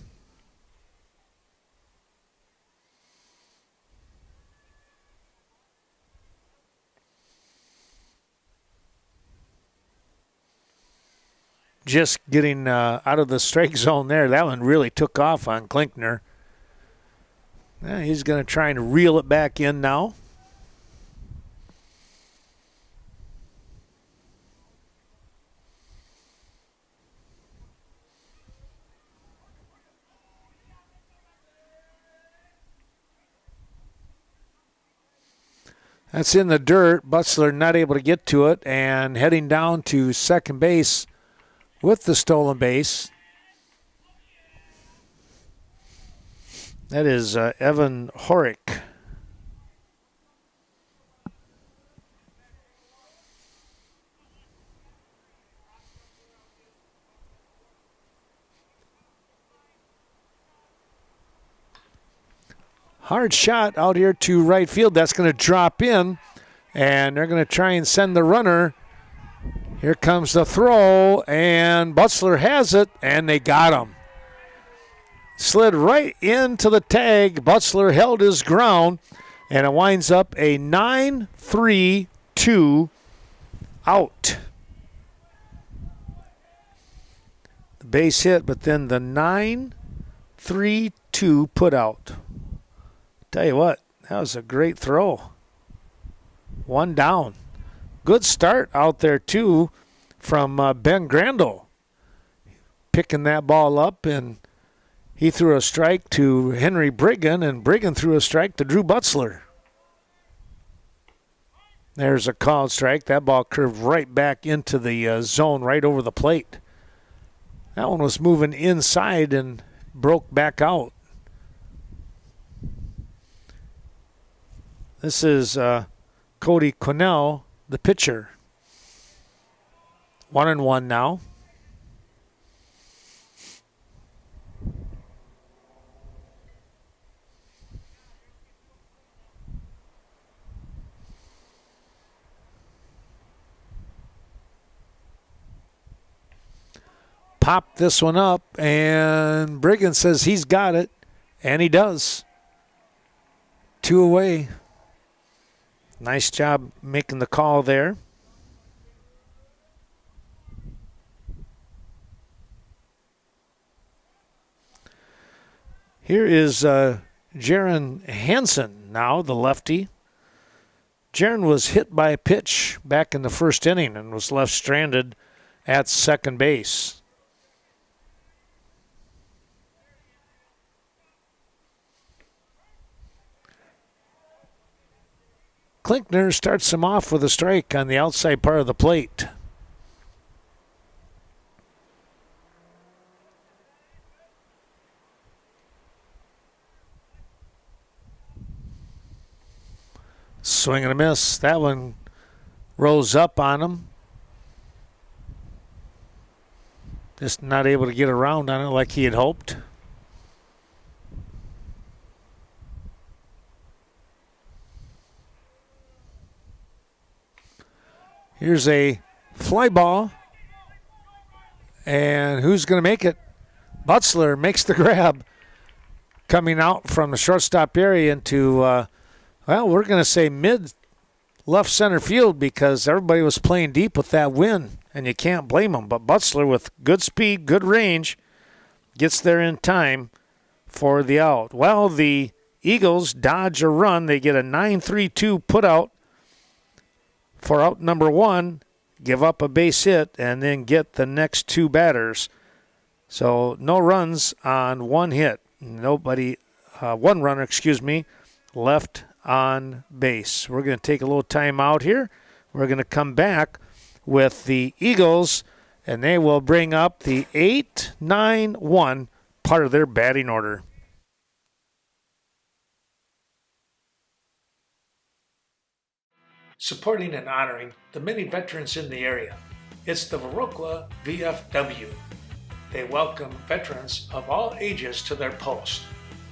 Just getting out of the strike zone there. That one really took off on Klinkner. He's going to try and reel it back in now. That's in the dirt. Butzler not able to get to it and heading down to second base with the stolen base. That is Evan Horick. Hard shot out here to right field. That's going to drop in, and they're going to try and send the runner. Here comes the throw, and Butzler has it, and they got him. Slid right into the tag. Butzler held his ground, and it winds up a 9-3-2 out. The base hit, but then the 9-3-2 put out. Tell you what, that was a great throw. One down. Good start out there, too, from Ben Grandel. Picking that ball up, and he threw a strike to Henry Brigham, and Brigham threw a strike to Drew Butzler. There's a called strike. That ball curved right back into the zone right over the plate. That one was moving inside and broke back out. This is Cody Cornell, the pitcher. 1-1 now. Pop this one up, and Brigham says he's got it, and he does. 2 away. Nice job making the call there. Here is Jaron Hansen now, the lefty. Jaron was hit by a pitch back in the first inning and was left stranded at second base. Klinkner starts him off with a strike on the outside part of the plate. Swing and a miss. That one rose up on him. Just not able to get around on it like he had hoped. Here's a fly ball. And who's going to make it? Butzler makes the grab. Coming out from the shortstop area into, well, we're going to say mid left center field because everybody was playing deep with that wind, and you can't blame them. But Butzler, with good speed, good range, gets there in time for the out. Well, the Eagles dodge a run. They get a 9-3-2 put out for out number one, give up a base hit, and then get the next 2 batters. So no runs on 1 hit. Nobody, 1 runner, left on base. We're going to take a little time out here. We're going to come back with the Eagles, and they will bring up the 8-9-1 part of their batting order. Supporting and honoring the many veterans in the area. It's the WWVP. They welcome veterans of all ages to their post.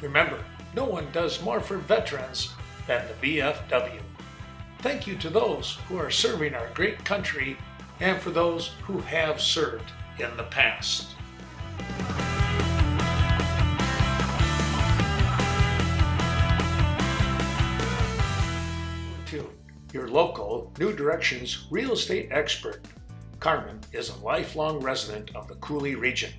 Remember, no one does more for veterans than the VFW. Thank you to those who are serving our great country and for those who have served in the past. Your local New Directions real estate expert. Carmen is a lifelong resident of the Cooley region.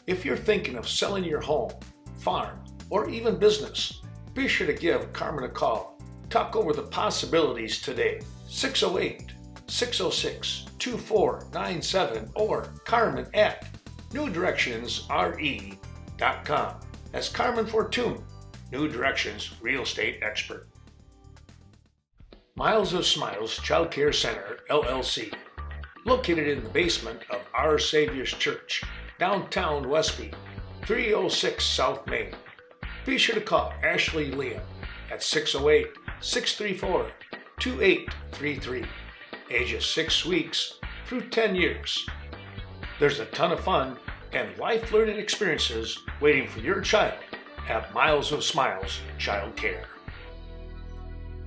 If you're thinking of selling your home, farm, or even business, be sure to give Carmen a call. Talk over the possibilities today. 608-606-2497 or Carmen at newdirectionsre.com. That's Carmen Fortune, New Directions real estate expert. Miles of Smiles Child Care Center, LLC, located in the basement of Our Savior's Church, downtown Westby, 306 South Main. Be sure to call Ashley Liam at 608-634-2833, ages 6 weeks through 10 years. There's a ton of fun and life-learning experiences waiting for your child at Miles of Smiles Child Care.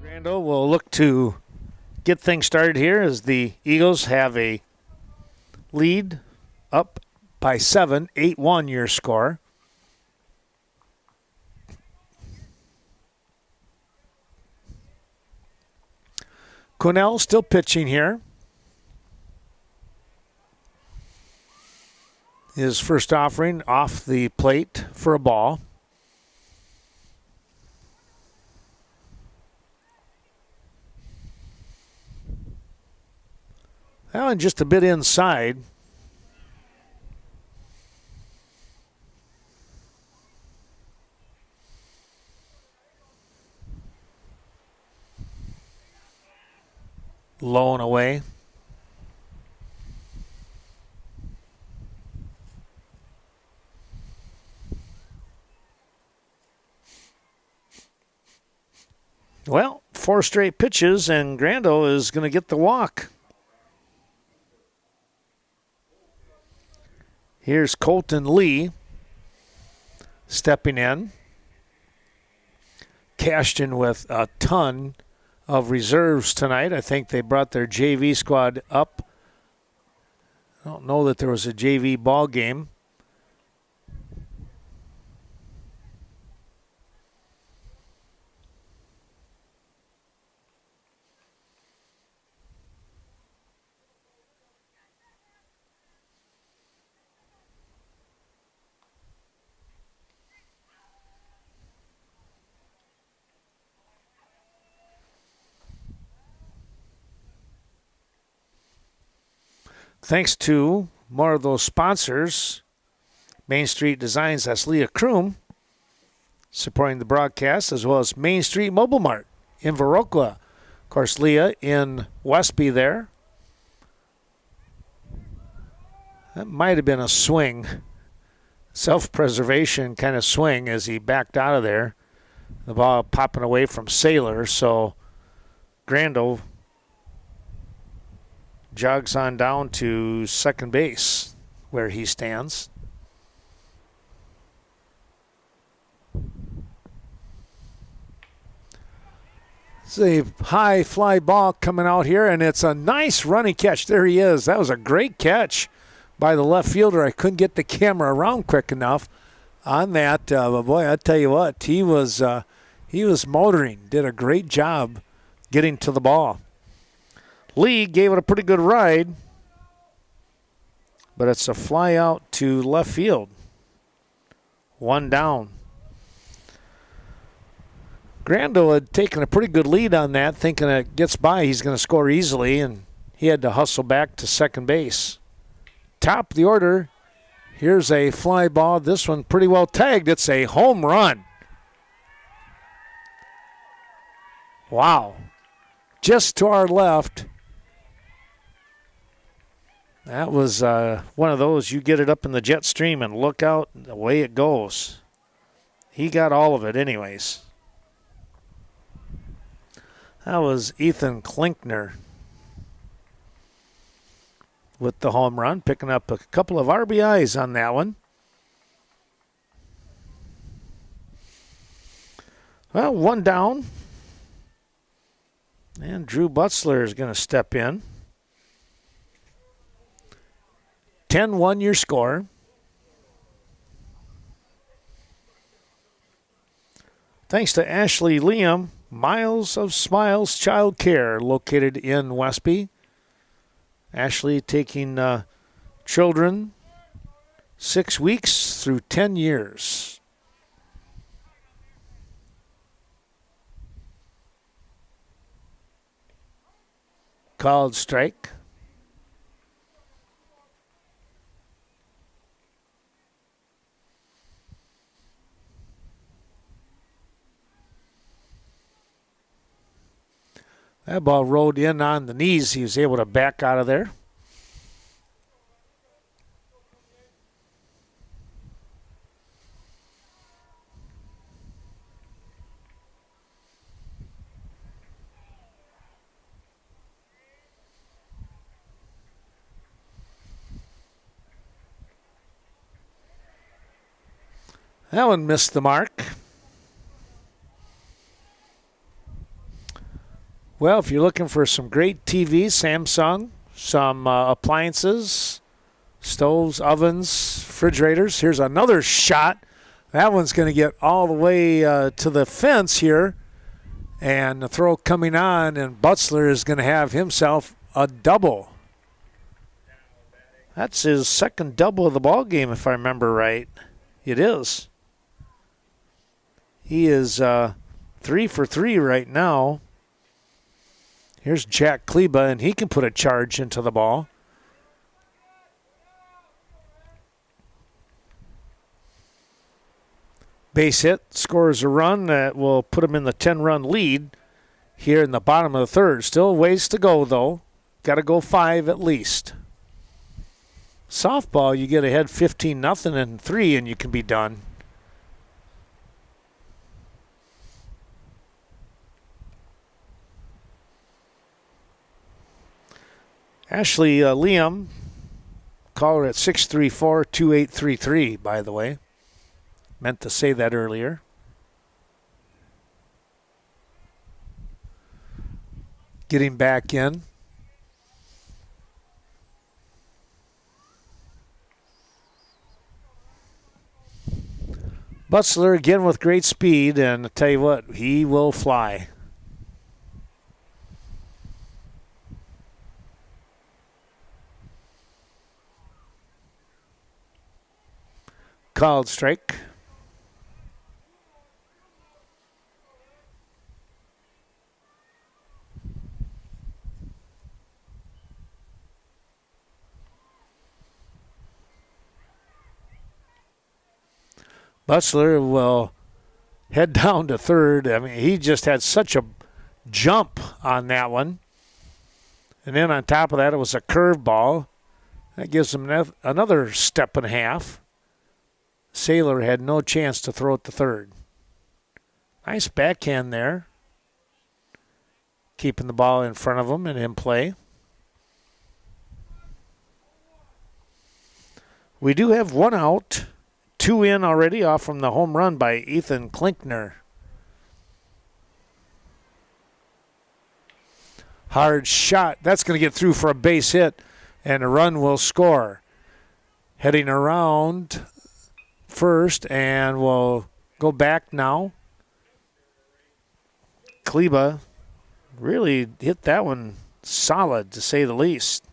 Randall will look to get things started here as the Eagles have a lead up by 7, 8-1 your score. Cornell still pitching here. His first offering off the plate for a ball. That one just a bit inside. Low and away. Well, 4 straight pitches, and Grando is going to get the walk. Here's Colton Lee stepping in. Cashton with a ton of reserves tonight. I think they brought their JV squad up. I don't know that there was a JV ball game. Thanks to more of those sponsors, Main Street Designs, that's Leah Kroom, supporting the broadcast, as well as Main Street Mobile Mart in Viroqua. Of course, Leah in Westby there. That might have been a swing, self-preservation kind of swing as he backed out of there. The ball popping away from Saylor, so Grando jogs on down to second base where he stands. It's a high fly ball coming out here, and it's a nice running catch. There he is. That was a great catch by the left fielder. I couldn't get the camera around quick enough on that. But boy, I tell you what, he was motoring. Did a great job getting to the ball. Lee gave it a pretty good ride, but it's a fly out to left field. 1 down. Grando had taken a pretty good lead on that, thinking it gets by, he's going to score easily, and he had to hustle back to second base. Top of the order, here's a fly ball. This one pretty well tagged. It's a home run. Wow. Just to our left. That was one of those, you get it up in the jet stream and look out, the way it goes. He got all of it anyways. That was Ethan Klinkner with the home run, picking up a couple of RBIs on that one. Well, 1 down. And Drew Butzler is going to step in. 10-1 your score. Thanks to Ashley Liam, Miles of Smiles Child Care, located in Westby. Ashley taking children 6 weeks through 10 years. Called strike. That ball rolled in on the knees. He was able to back out of there. That one missed the mark. Well, if you're looking for some great TV, Samsung, some appliances, stoves, ovens, refrigerators, here's another shot. That one's going to get all the way to the fence here. And the throw coming on, and Butzler is going to have himself a double. That's his second double of the ball game, if I remember right. It is. He is 3 for 3 right now. Here's Jack Kleba, and he can put a charge into the ball. Base hit, scores a run that will put him in the 10-run lead here in the bottom of the third. Still ways to go, though. Got to go 5 at least. Softball, you get ahead 15-0 in 3, and you can be done. Ashley Liam, caller at 634-2833, by the way. Meant to say that earlier. Getting back in. Butzler again with great speed, and I tell you what, he will fly. Called strike. Butzler will head down to third. I mean, he just had such a jump on that one. And then on top of that, it was a curveball. That gives him another step and a half. Saylor had no chance to throw it to third. Nice backhand there. Keeping the ball in front of him and in play. We do have one out. 2 in already off from the home run by Ethan Klinkner. Hard shot. That's going to get through for a base hit, and a run will score. Heading around first, and we'll go back now. Kleba really hit that one solid, to say the least.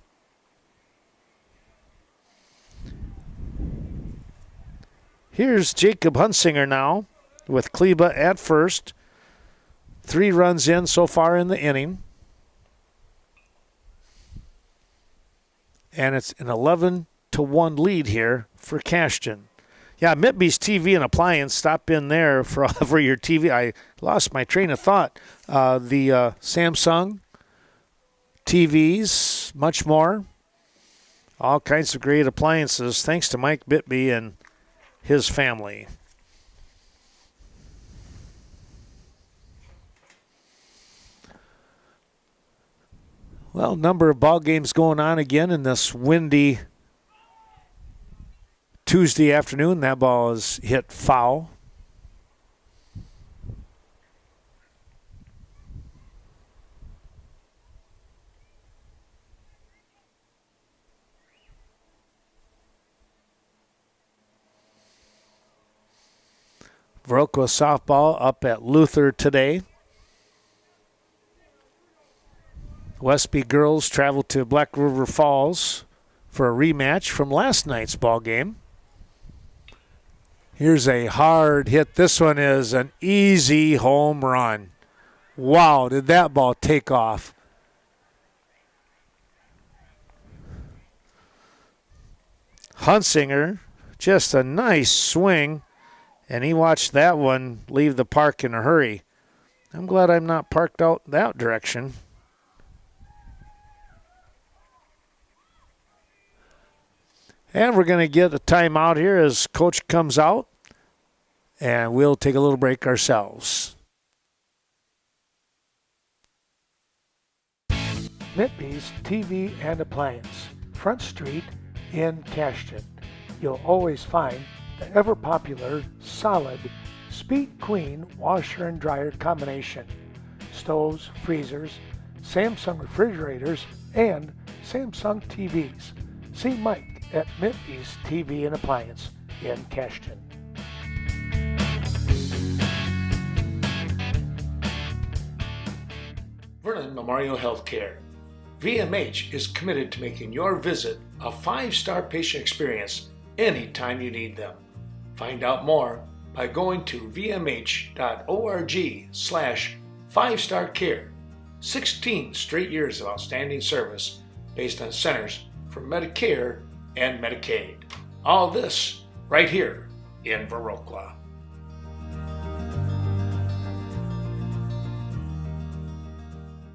Here's Jacob Hunsinger now with Kleba at first. 3 runs in so far in the inning. And it's an 11-1 lead here for Cashton. Yeah, Mitby's TV and Appliance, stop in there for your TV. I lost my train of thought. The Samsung TVs, much more. All kinds of great appliances, thanks to Mike Bitby and his family. Well, number of ball games going on again in this windy Tuesday afternoon. That ball is hit foul. Viroqua softball up at Luther today. Westby girls travel to Black River Falls for a rematch from last night's ball game. Here's a hard hit. This one is an easy home run. Wow, did that ball take off. Hunsinger, just a nice swing. And he watched that one leave the park in a hurry. I'm glad I'm not parked out that direction. And we're going to get a timeout here as Coach comes out. And we'll take a little break ourselves. Mitby's TV and Appliance, Front Street in Cashton. You'll always find the ever-popular solid Speed Queen washer and dryer combination, stoves, freezers, Samsung refrigerators, and Samsung TVs. See Mike at Mitby's TV and Appliance in Cashton. Vernon Memorial Healthcare. VMH is committed to making your visit a 5-star patient experience anytime you need them. Find out more by going to vmh.org/5starcare. 16 straight years of outstanding service based on Centers for Medicare and Medicaid. All this right here in Viroqua.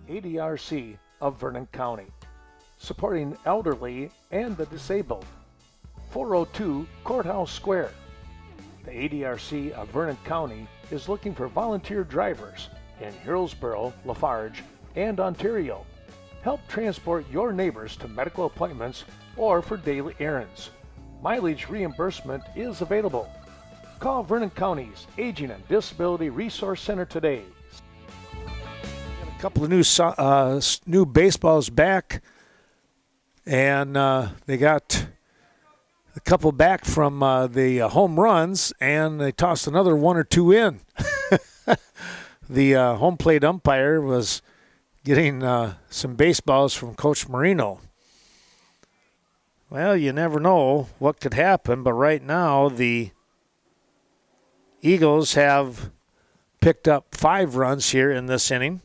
ADRC of Vernon County, supporting elderly and the disabled. 402 Courthouse Square. The ADRC of Vernon County is looking for volunteer drivers in Hillsborough, Lafarge, and Ontario. Help transport your neighbors to medical appointments or for daily errands. Mileage reimbursement is available. Call Vernon County's Aging and Disability Resource Center today. A couple of new baseballs back, and they got a couple back from the home runs, and they tossed another one or two in. The home plate umpire was getting some baseballs from Coach Marino. Well, you never know what could happen, but right now the Eagles have picked up 5 runs here in this inning.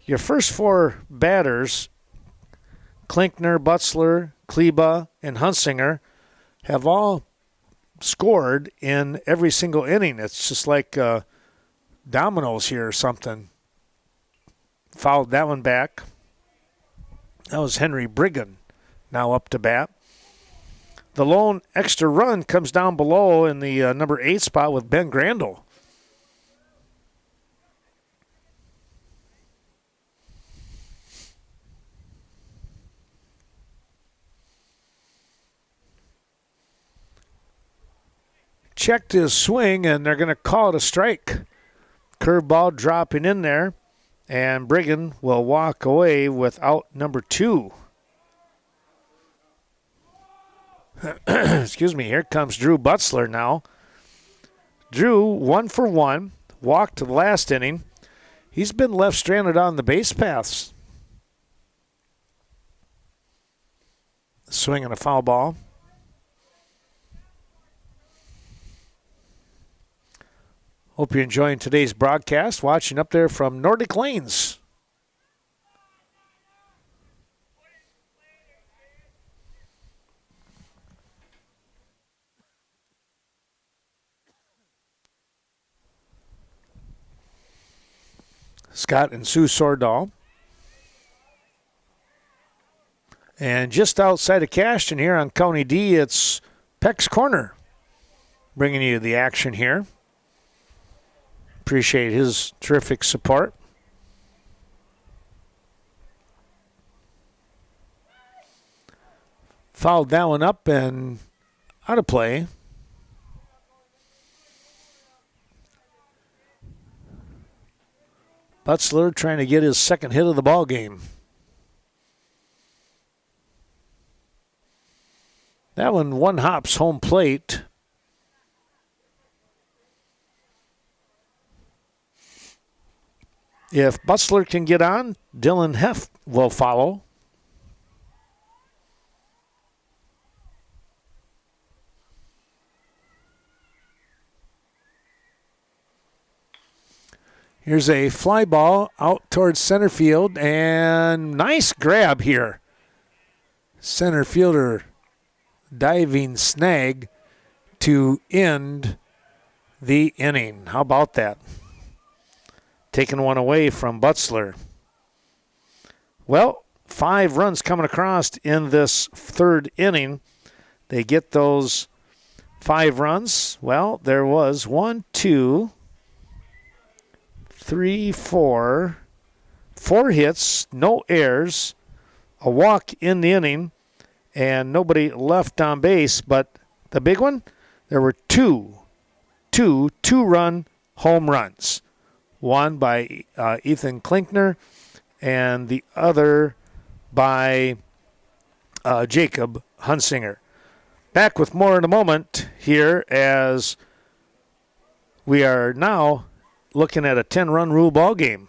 Your first 4 batters, Klinkner, Butzler, Kleba, and Hunsinger, have all scored in every single inning. It's just like dominoes here or something. Fouled that one back. That was Henry Brigham, now up to bat. The lone extra run comes down below in the number 8 spot with Ben Grandel. Checked his swing, and they're going to call it a strike. Curveball dropping in there, and Brigham will walk away with out number 2. Excuse me, here comes Drew Butzler now. Drew, 1 for 1, walked to the last inning. He's been left stranded on the base paths. Swinging a foul ball. Hope you're enjoying today's broadcast, watching up there from Nordic Lanes. Scott and Sue Sordahl. And just outside of Cashton here on County D, it's Peck's Corner bringing you the action here. Appreciate his terrific support. Fouled that one up and out of play. Butzler trying to get his second hit of the ball game. That one hops home plate. If Butzler can get on, Dylan Heff will follow. Here's a fly ball out towards center field, and nice grab here. Center fielder diving snag to end the inning. How about that? Taking one away from Butzler. Well, 5 runs coming across in this third inning. They get those 5 runs. Well, there was 1, 2, 3, 4 hits, no errors, a walk in the inning, and nobody left on base. But the big one, there were two 2-run home runs. One by Ethan Klinkner and the other by Jacob Hunsinger. Back with more in a moment here as we are now looking at a 10-run rule ball game.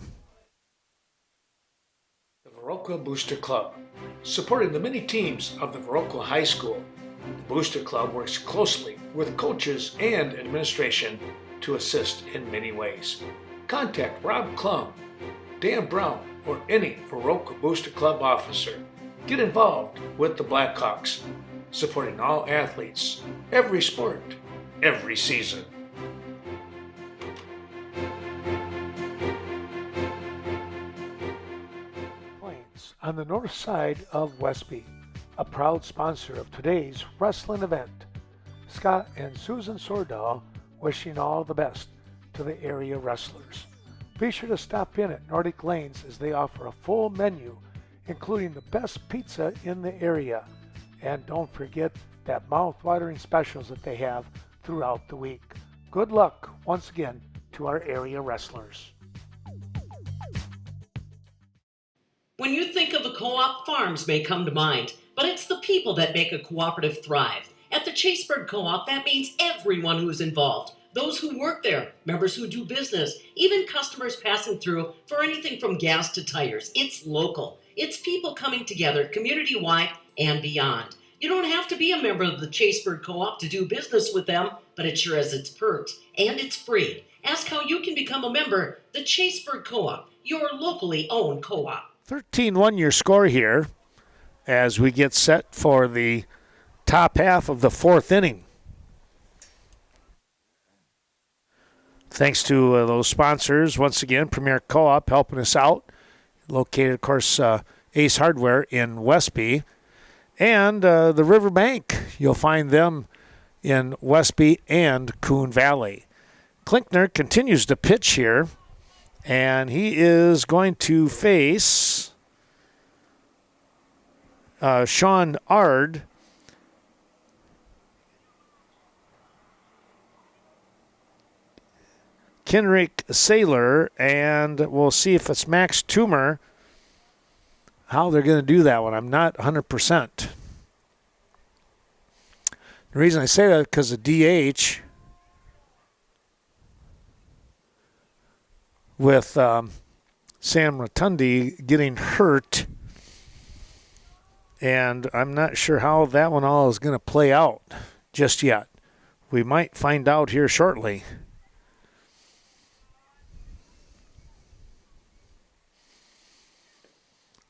Viroqua Booster Club. Supporting the many teams of the Viroqua High School, the Booster Club works closely with coaches and administration to assist in many ways. Contact Rob Klum, Dan Brown, or any Viroqua Booster Club officer. Get involved with the Blackhawks, supporting all athletes, every sport, every season. On the north side of Westby, a proud sponsor of today's wrestling event. Scott and Susan Sordahl wishing all the best to the area wrestlers. Be sure to stop in at Nordic Lanes as they offer a full menu, including the best pizza in the area. And don't forget that mouth-watering specials that they have throughout the week. Good luck once again to our area wrestlers. When you think of a co-op, farms may come to mind, but it's the people that make a cooperative thrive. At the Chaseburg Co-op, that means everyone who's involved. Those who work there, members who do business, even customers passing through for anything from gas to tires. It's local. It's people coming together community-wide and beyond. You don't have to be a member of the Chaseburg Co-op to do business with them, but it sure has its perks, and it's free. Ask how you can become a member. The Chaseburg Co-op, your locally owned co-op. 13-1 your score here as we get set for the top half of the fourth inning. Thanks to those sponsors, once again, Premier Co-op helping us out. Located, of course, Ace Hardware in Westby. And the Riverbank, you'll find them in Westby and Coon Valley. Klinkner continues to pitch here. And he is going to face Sean Ard. Kenrick Saylor, and we'll see if it's Max Toomer, how they're going to do that one. I'm not 100%. The reason I say that is because of DH. With Sam Rotundi getting hurt, and I'm not sure how that one all is going to play out just yet. We might find out here shortly.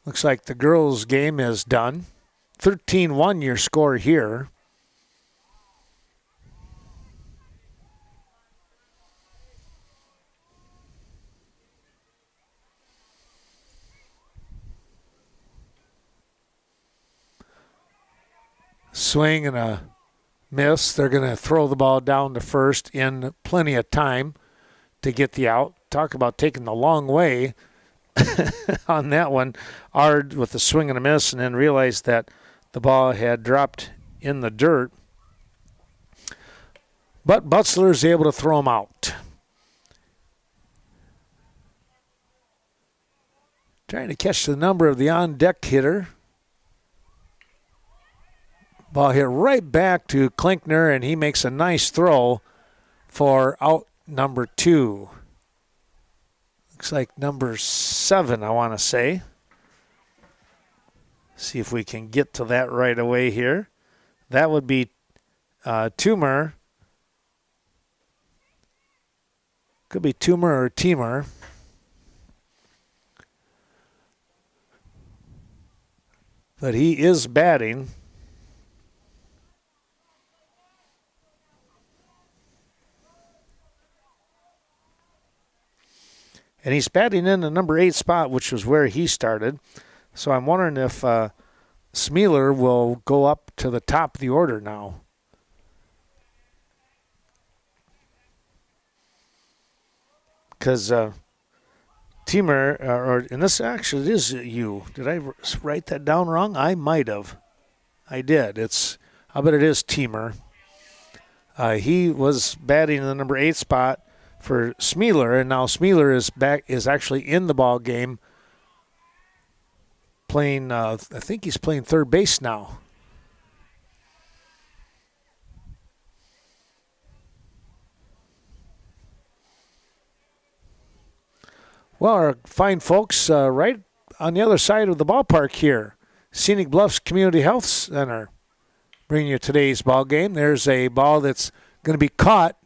Looks like the girls' game is done. 13-1 your score here. Swing and a miss. They're going to throw the ball down to first in plenty of time to get the out. Talk about taking the long way on that one. Ard with the swing and a miss, and then realized that the ball had dropped in the dirt. But Butzler is able to throw him out. Trying to catch the number of the on-deck hitter. Ball hit right back to Klinkner, and he makes a nice throw for out number 2. Looks like number 7, I want to say. See if we can get to that right away here. That would be Toomer. Could be Toomer or Teamer. But he is batting. And he's batting in the number 8 spot, which was where he started. So I'm wondering if Smealer will go up to the top of the order now. Because Teamer, and this actually is you. Did I write that down wrong? I might have. I did. I bet it is Teamer. He was batting in the number 8 spot for Smealer, and now Smealer is actually in the ball game playing, I think he's playing third base now. Well, our fine folks right on the other side of the ballpark here, Scenic Bluffs Community Health Center, bringing you today's ball game. There's a ball that's going to be caught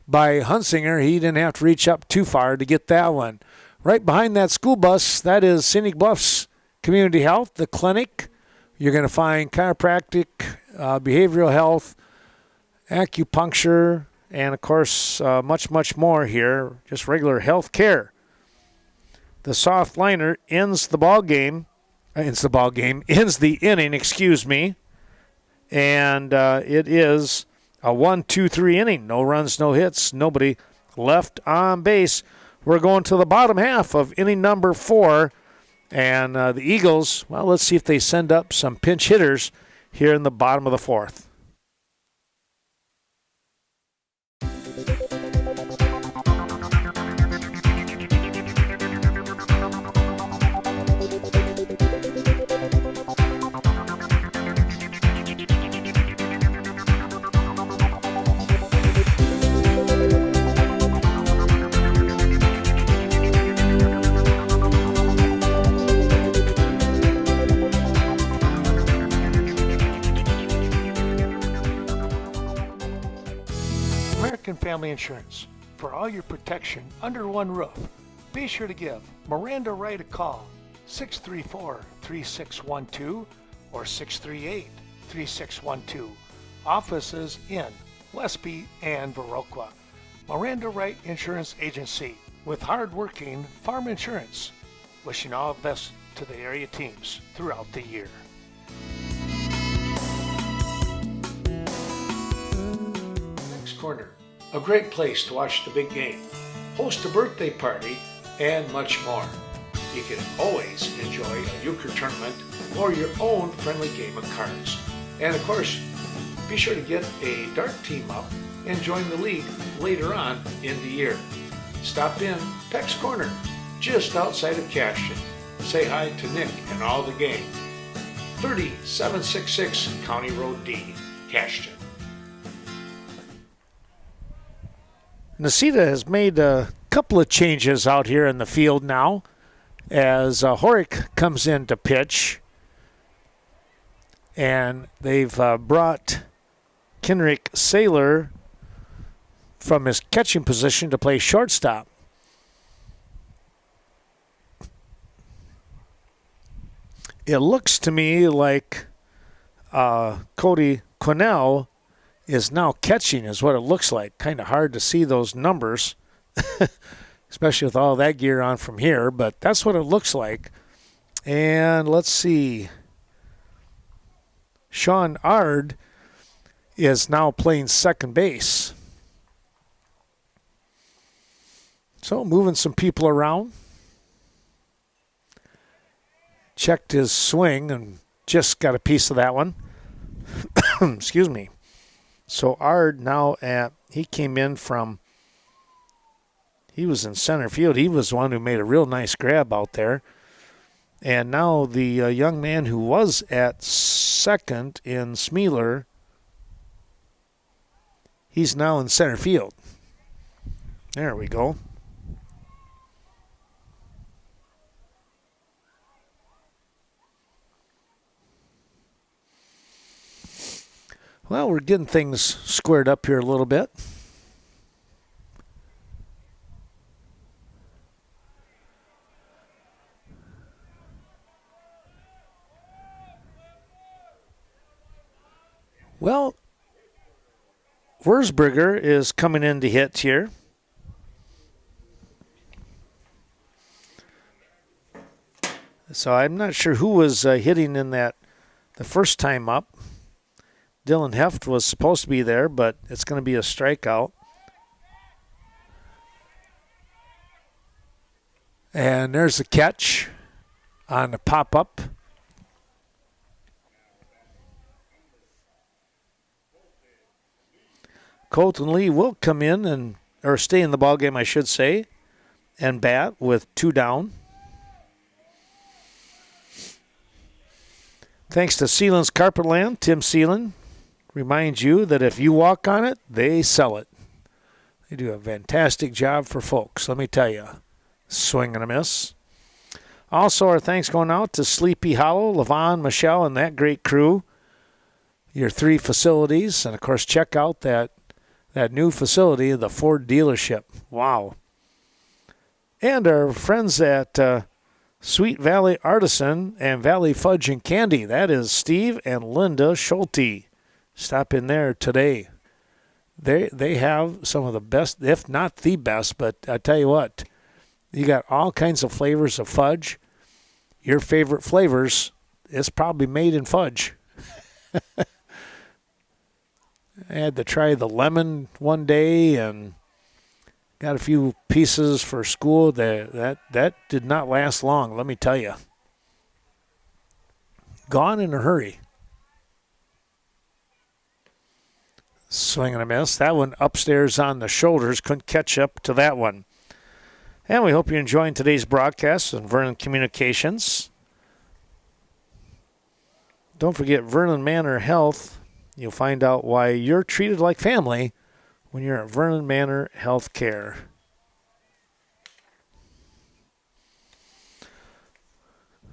by Hunsinger. He didn't have to reach up too far to get that one. Right behind that school bus, that is Scenic Bluffs Community Health, the clinic. You're going to find chiropractic, behavioral health, acupuncture, and, of course, much, much more here, just regular health care. The soft liner ends the inning, and it is a 1-2-3 inning. No runs, no hits, nobody left on base. We're going to the bottom half of inning number 4, and the Eagles, well, let's see if they send up some pinch hitters here in the bottom of the 4th. Family Insurance. For all your protection under one roof, be sure to give Miranda Wright a call, 634-3612 or 638-3612. Offices in Lesby and Viroqua. Miranda Wright Insurance Agency with hard-working farm insurance. Wishing all the best to the area teams throughout the year. Next corner. A great place to watch the big game, host a birthday party, and much more. You can always enjoy a euchre tournament or your own friendly game of cards. And of course, be sure to get a dart team up and join the league later on in the year. Stop in Peck's Corner, just outside of Cashton. Say hi to Nick and all the gang. 3766 County Road D, Cashton. Necedah has made a couple of changes out here in the field now as Horick comes in to pitch. And they've brought Kenrick Saylor from his catching position to play shortstop. It looks to me like Cody Quinnell is now catching is what it looks like. Kind of hard to see those numbers, especially with all that gear on from here, but that's what it looks like. And let's see. Sean Ard is now playing second base. So moving some people around. Checked his swing and just got a piece of that one. Excuse me. So Ard now he came in from, he was in center field. He was the one who made a real nice grab out there. And now the young man who was at second in Smealer, he's now in center field. There we go. Well, we're getting things squared up here a little bit. Well, Wurzberger is coming in to hit here. So I'm not sure who was hitting in that the first time up. Dylan Heft was supposed to be there, but it's going to be a strikeout. And there's the catch on the pop-up. Colton Lee will come in or stay in the ballgame, I should say, and bat with 2 down. Thanks to Sealand's Carpetland, Tim Sealand reminds you that if you walk on it, they sell it. They do a fantastic job for folks, let me tell you. Swing and a miss. Also, our thanks going out to Sleepy Hollow, Levon, Michelle, and that great crew. Your 3 facilities. And, of course, check out that new facility, the Ford dealership. Wow. And our friends at Sweet Valley Artisan and Valley Fudge and Candy. That is Steve and Linda Schulte. Stop in there today. They have some of the best, if not the best, but I tell you what, you got all kinds of flavors of fudge. Your favorite flavors is probably made in fudge. I had to try the lemon one day and got a few pieces for school. That did not last long, let me tell you. Gone in a hurry. Swing and a miss. That one upstairs on the shoulders. Couldn't catch up to that one. And we hope you're enjoying today's broadcast on Vernon Communications. Don't forget Vernon Manor Health. You'll find out why you're treated like family when you're at Vernon Manor Health Care.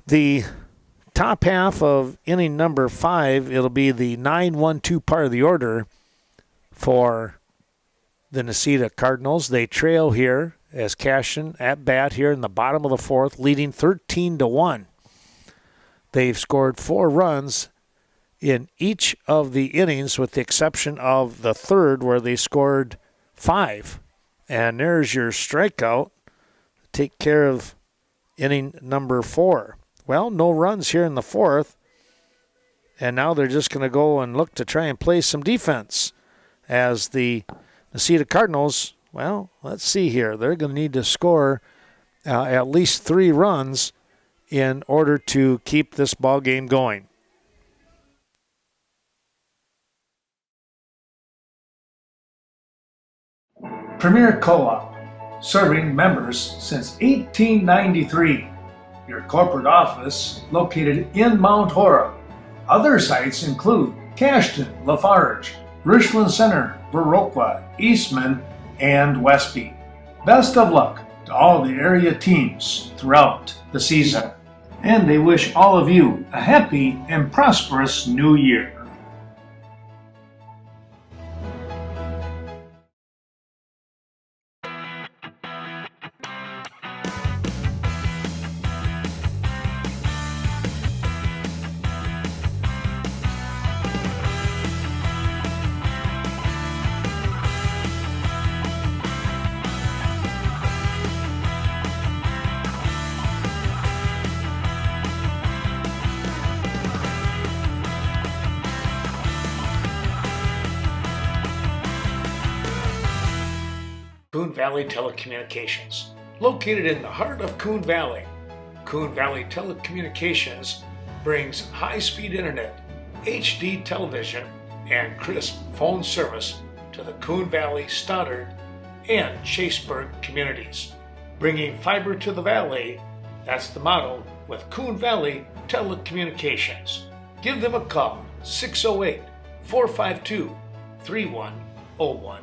The top half of inning number 5, it'll be the 9-1-2 part of the order for the Necedah Cardinals. They trail here as Cashton at bat here in the bottom of the 4th, leading 13-1. They've scored 4 runs in each of the innings with the exception of the 3rd where they scored 5. And there's your strikeout. Take care of inning number 4. Well, no runs here in the 4th. And now they're just going to go and look to try and play some defense as the Necedah Cardinals, well, let's see here. They're going to need to score at least 3 runs in order to keep this ball game going. Premier Co-op, serving members since 1893. Your corporate office located in Mount Horeb. Other sites include Cashton, Lafarge, Richland Center, Viroqua, Eastman, and Westby. Best of luck to all the area teams throughout the season. And they wish all of you a happy and prosperous new year. Coon Valley Telecommunications, located in the heart of Coon Valley. Coon Valley Telecommunications brings high-speed internet, HD television, and crisp phone service to the Coon Valley, Stoddard, and Chaseburg communities. Bringing fiber to the valley, that's the motto with Coon Valley Telecommunications. Give them a call, 608-452-3101.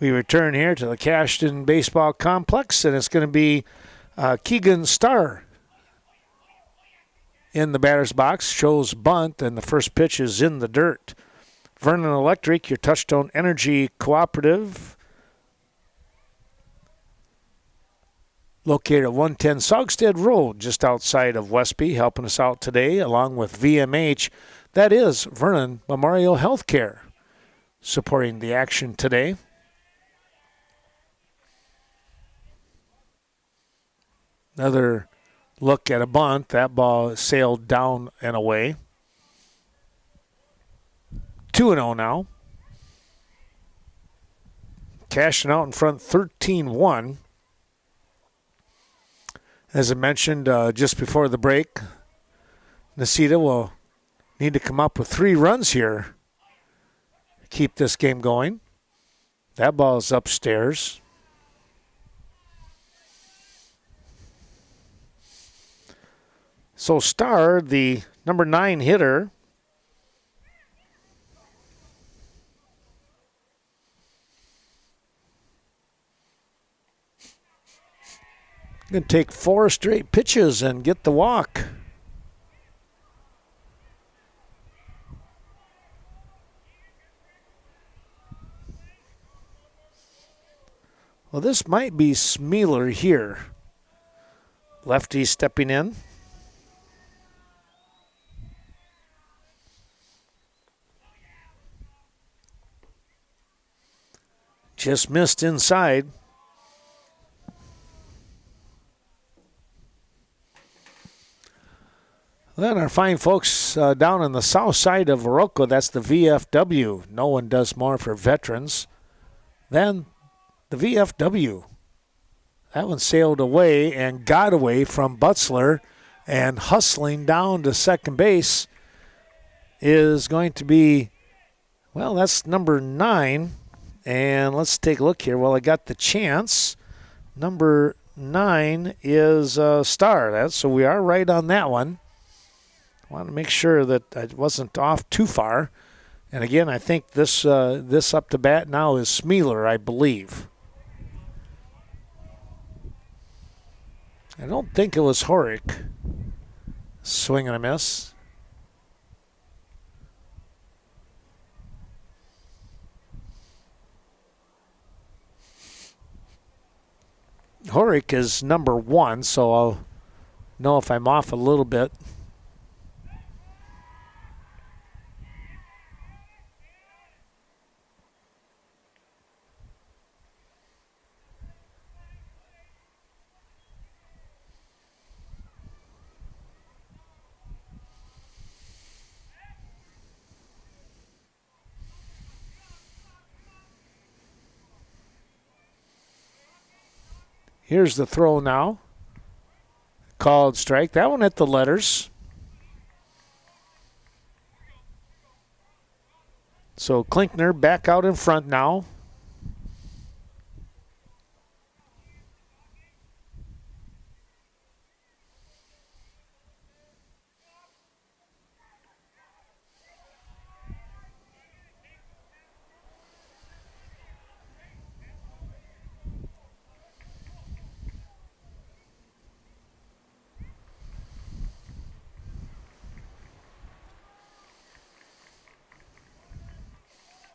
We return here to the Cashton Baseball Complex, and it's going to be Keegan Starr in the batter's box. Shows bunt, and the first pitch is in the dirt. Vernon Electric, your Touchstone Energy Cooperative, located at 110 Saugstead Road, just outside of Westby, helping us out today, along with VMH. That is Vernon Memorial Healthcare, supporting the action today. Another look at a bunt. That ball sailed down and away. 2-0 now. Cashing out in front 13-1. As I mentioned just before the break, Necedah will need to come up with 3 runs here to keep this game going. That ball is upstairs. So Starr, the number 9 hitter, Going to take 4 straight pitches and get the walk. Well, this might be Smealer here. Lefty stepping in. Just missed inside. Then our fine folks down on the south side of Viroqua, that's the VFW. No one does more for veterans than the VFW. That one sailed away and got away from Butzler, and hustling down to second base is going to be, well, that's number 9. And let's take a look here. Well, I got the chance. Number 9 is Star. So we are right on that one. I want to make sure that I wasn't off too far. And again, I think this up to bat now is Smealer, I believe. I don't think it was Horick. Swing and a miss. Horick is number 1, so I'll know if I'm off a little bit. Here's the throw now. Called strike. That one at the letters. So Klinkner back out in front now.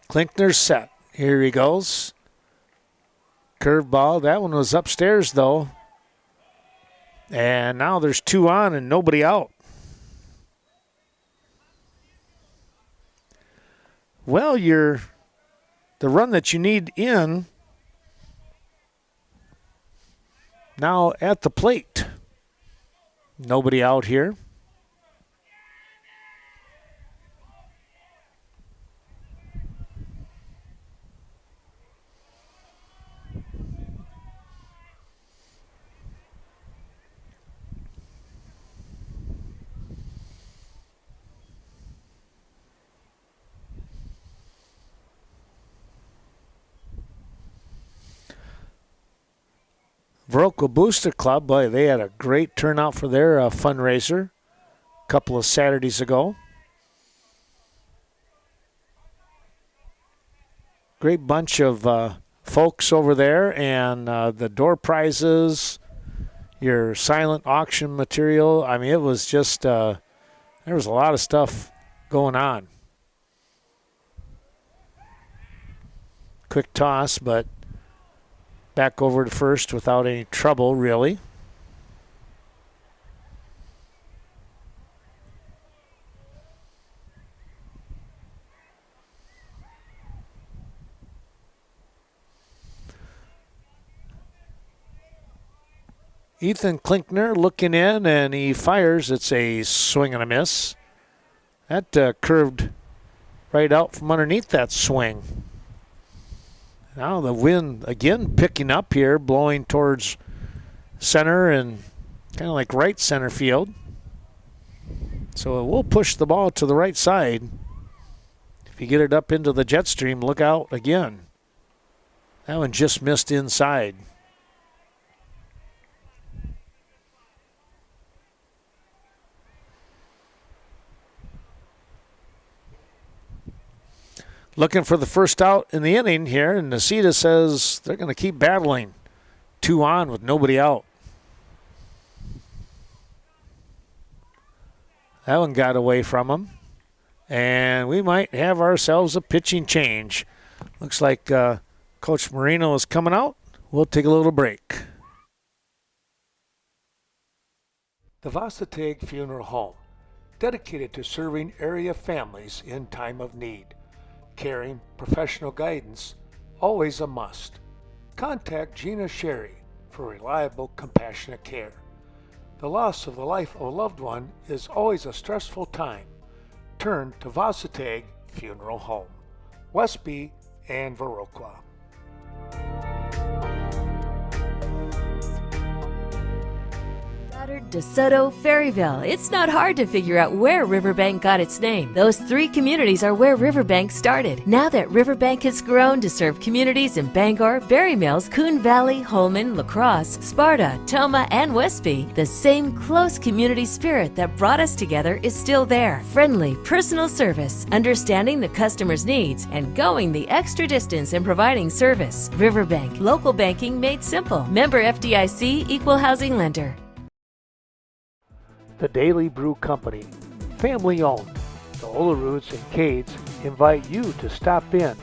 Klinkner's set. Here he goes. Curveball. That one was upstairs, though. And now there's 2 on and nobody out. Well, the run that you need in now at the plate. Nobody out here. Viroqua Booster Club, boy, they had a great turnout for their fundraiser a couple of Saturdays ago. Great bunch of folks over there, and the door prizes, your silent auction material. I mean, it was just, there was a lot of stuff going on. Quick toss, but back over to first without any trouble, really. Ethan Klinkner looking in, and he fires. It's a swing and a miss. That curved right out from underneath that swing. Now the wind again picking up here, blowing towards center and kind of like right center field. So it will push the ball to the right side. If you get it up into the jet stream, look out again. That one just missed inside. Looking for the first out in the inning here, and Necedah says they're going to keep battling. 2 on with nobody out. That one got away from him. And we might have ourselves a pitching change. Looks like Coach Marino is coming out. We'll take a little break. The Varsity Funeral Home, dedicated to serving area families in time of need. Caring, professional guidance, always a must. Contact Gina Sherry for reliable, compassionate care. The loss of the life of a loved one is always a stressful time. Turn to Varsity Funeral Home, Westby and Viroqua. DeSoto, Ferryville. It's not hard to figure out where Riverbank got its name. Those three communities are where Riverbank started. Now that Riverbank has grown to serve communities in Bangor, Berry Mills, Coon Valley, Holman, La Crosse, Sparta, Toma, and Westby, the same close community spirit that brought us together is still there. Friendly, personal service, understanding the customer's needs, and going the extra distance in providing service. Riverbank, local banking made simple. Member FDIC, equal housing lender. The Daily Brew Company, family owned. The Oleroods and Cades invite you to stop in.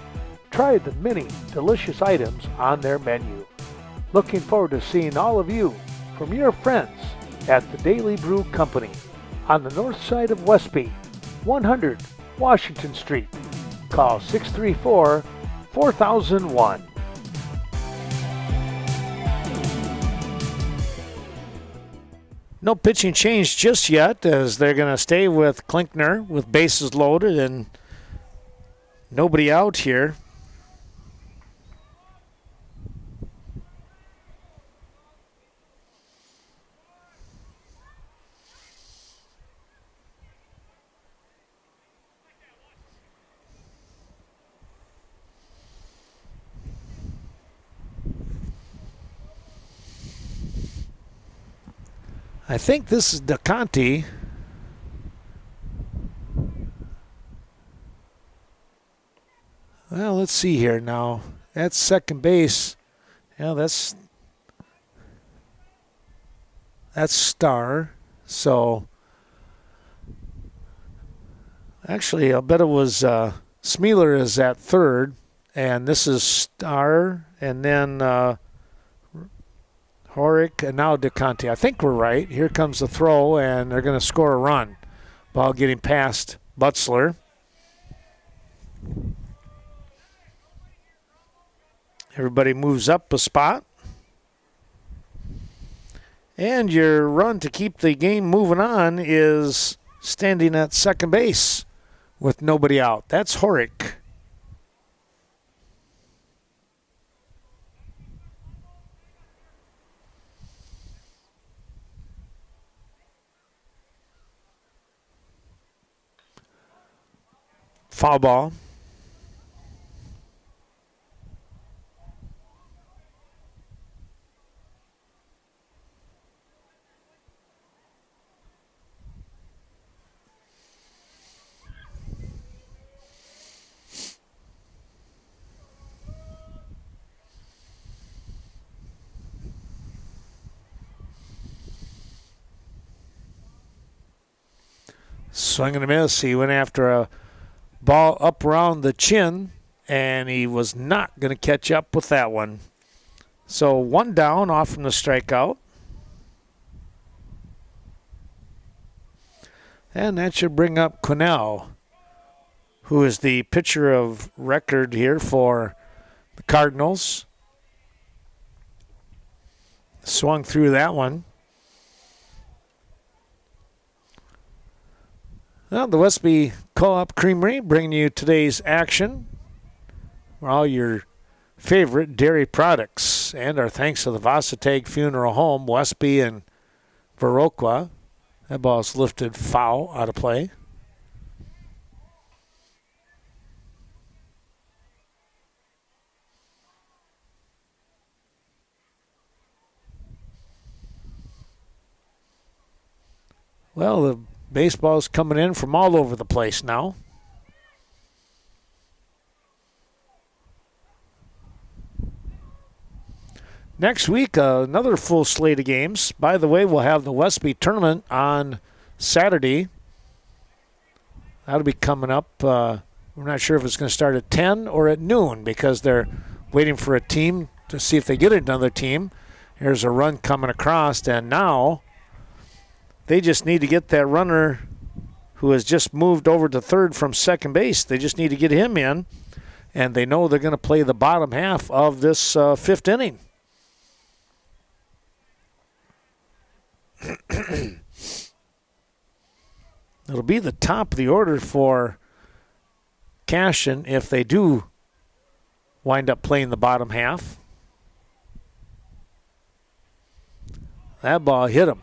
Try the many delicious items on their menu. Looking forward to seeing all of you from your friends at the Daily Brew Company on the north side of Westby, 100 Washington Street. Call 634-4001. No pitching change just yet, as they're going to stay with Klinkner with bases loaded and nobody out here. I think this is DeConti. Well, let's see here now. That's second base. Yeah, that's Star. So actually, I'll bet it was Smealer is at third, and this is Star, and then Horick, and now DeConti. I think we're right. Here comes the throw, and they're going to score a run. Ball getting past Butzler. Everybody moves up a spot. And your run to keep the game moving on is standing at second base with nobody out. That's Horick. Foul ball. Swing and a miss. He went after a ball up around the chin, and he was not going to catch up with that one. So one down off from the strikeout. And that should bring up Quinnell, who is the pitcher of record here for the Cardinals. Swung through that one. Well, the Westby Co-op Creamery bringing you today's action for all your favorite dairy products. And our thanks to the Varsity Funeral Home, Westby and Viroqua. That ball's lifted foul out of play. Well, the baseball's coming in from all over the place now. Next week, another full slate of games. By the way, we'll have the Westby tournament on Saturday. That'll be coming up. We're not sure if it's going to start at 10 or at noon because they're waiting for a team to see if they get another team. Here's a run coming across, and now they just need to get that runner who has just moved over to third from second base. They just need to get him in, and they know they're going to play the bottom half of this fifth inning. It'll be the top of the order for Cashton if they do wind up playing the bottom half. That ball hit him.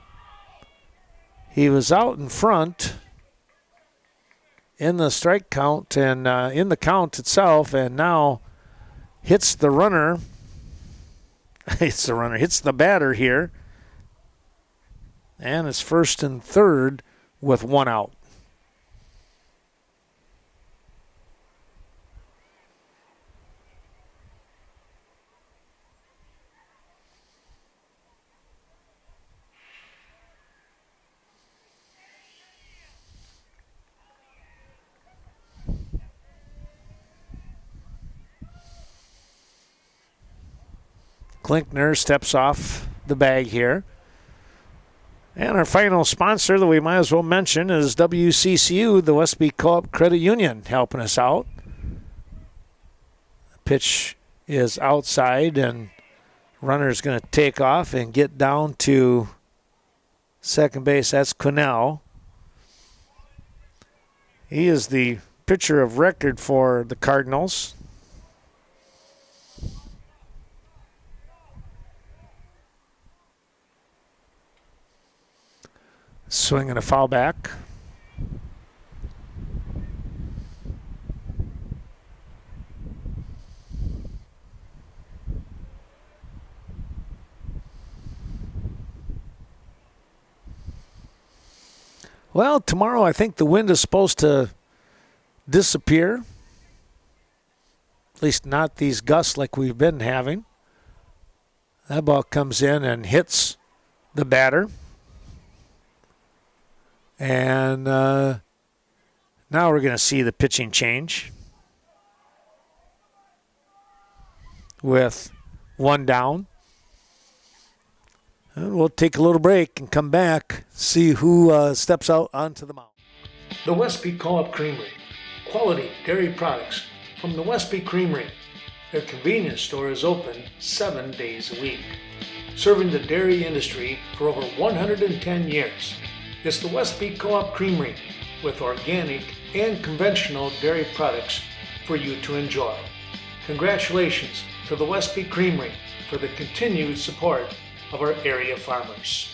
He was out in front in the strike count and in the count itself, and now hits the runner. Hits the batter here. And it's first and third with one out. Klinkner steps off the bag here. And our final sponsor that we might as well mention is WCCU, the Westby Co-op Credit Union, helping us out. The pitch is outside, and runner's going to take off and get down to second base. That's Quinnell. He is the pitcher of record for the Cardinals. Swing and a foul back. Well, tomorrow I think the wind is supposed to disappear. At least not these gusts like we've been having. That ball comes in and hits the batter. And now we're going to see the pitching change with one down. And we'll take a little break and come back, see who steps out onto the mound. The Westby Co-op Creamery. Quality dairy products from the Westby Creamery. Their convenience store is open 7 days a week. Serving the dairy industry for over 110 years. It's the Westby Co-op Creamery with organic and conventional dairy products for you to enjoy. Congratulations to the Westby Creamery for the continued support of our area farmers.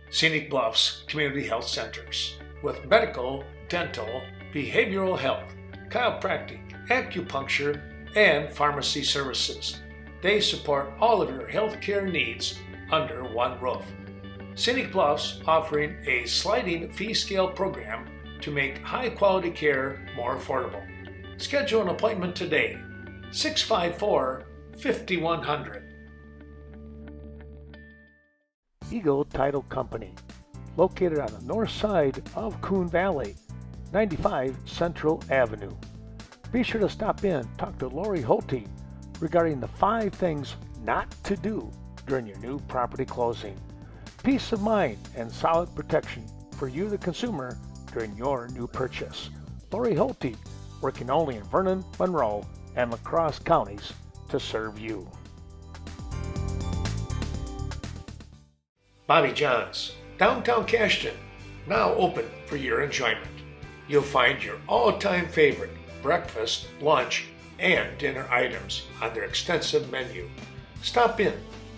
Scenic Bluffs Community Health Centers with medical, dental, behavioral health, chiropractic, acupuncture, and pharmacy services. They support all of your healthcare needs under one roof. Scenic Bluffs offering a sliding fee scale program to make high quality care more affordable. Schedule an appointment today, 654-5100. Eagle Title Company, located on the north side of Coon Valley, 95 Central Avenue. Be sure to stop in, talk to Lori Holte regarding the 5 things not to do during your new property closing. Peace of mind and solid protection for you, the consumer, during your new purchase. Lori Holte, working only in Vernon, Monroe, and La Crosse counties to serve you. Bobby John's, downtown Cashton, now open for your enjoyment. You'll find your all-time favorite breakfast, lunch, and dinner items on their extensive menu. Stop in.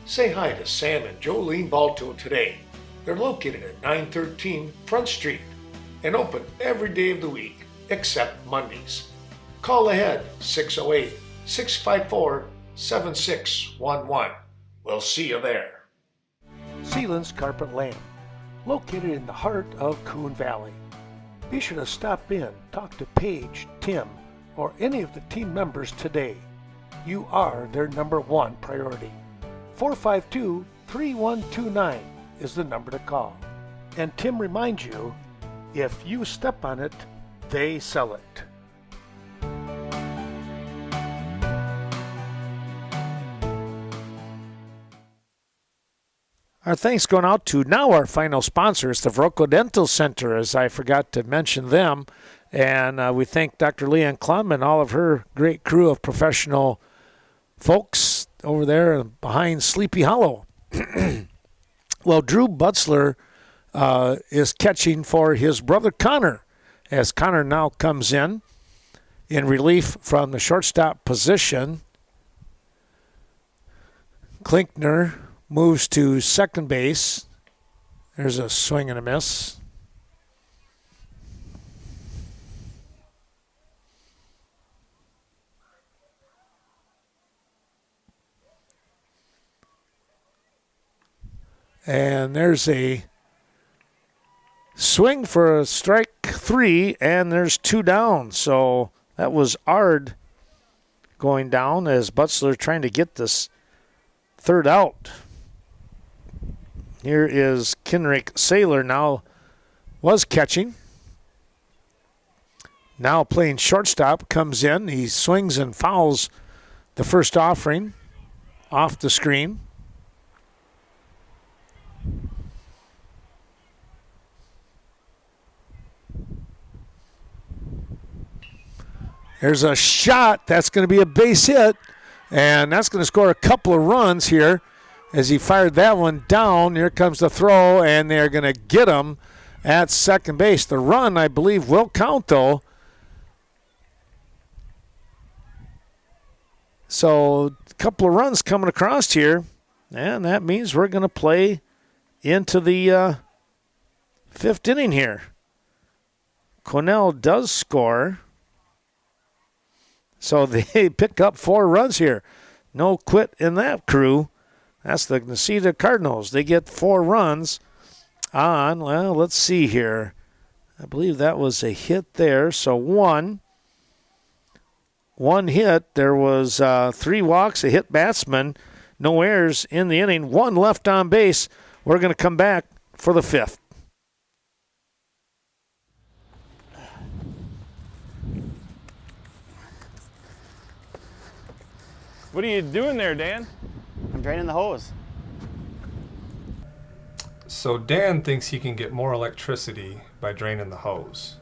Say hi to Sam and Jolene Balto today. They're located at 913 Front Street and open every day of the week except Mondays. Call ahead 608-654-7611. We'll see you there. Sealand's Carpet Land, located in the heart of Coon Valley. Be sure to stop in, talk to Paige, Tim, or any of the team members today. You are their number one priority. 452-3129 is the number to call. And Tim reminds you, if you step on it, they sell it. Our thanks going out to now our final sponsors, the Viroqua Dental Center, as I forgot to mention them. And we thank Dr. Leanne Klum and all of her great crew of professional folks over there behind Sleepy Hollow. Well, Drew Butzler is catching for his brother Connor, as Connor now comes in relief from the shortstop position. Klinkner moves to second base. There's a swing and a miss. And there's a swing for a strike 3, and there's 2 down. So that was Ard going down as Butzler trying to get this third out. Here is Kenrick Saylor now was catching. Now playing shortstop, comes in. He swings and fouls the first offering off the screen. There's a shot. That's going to be a base hit, and that's going to score a couple of runs here as he fired that one down. Here comes the throw, and they're going to get him at second base. The run, I believe, will count, though. So a couple of runs coming across here, and that means we're going to play into the 5th inning here. Cornell does score. So they pick up 4 runs here. No quit in that crew. That's the Necedah Cardinals. They get 4 runs on, well, let's see here. I believe that was a hit there. So one hit. There was 3 walks, a hit batsman, no errors in the inning, 1 left on base. We're going to come back for the 5th. What are you doing there, Dan? I'm draining the hose. So Dan thinks he can get more electricity by draining the hose.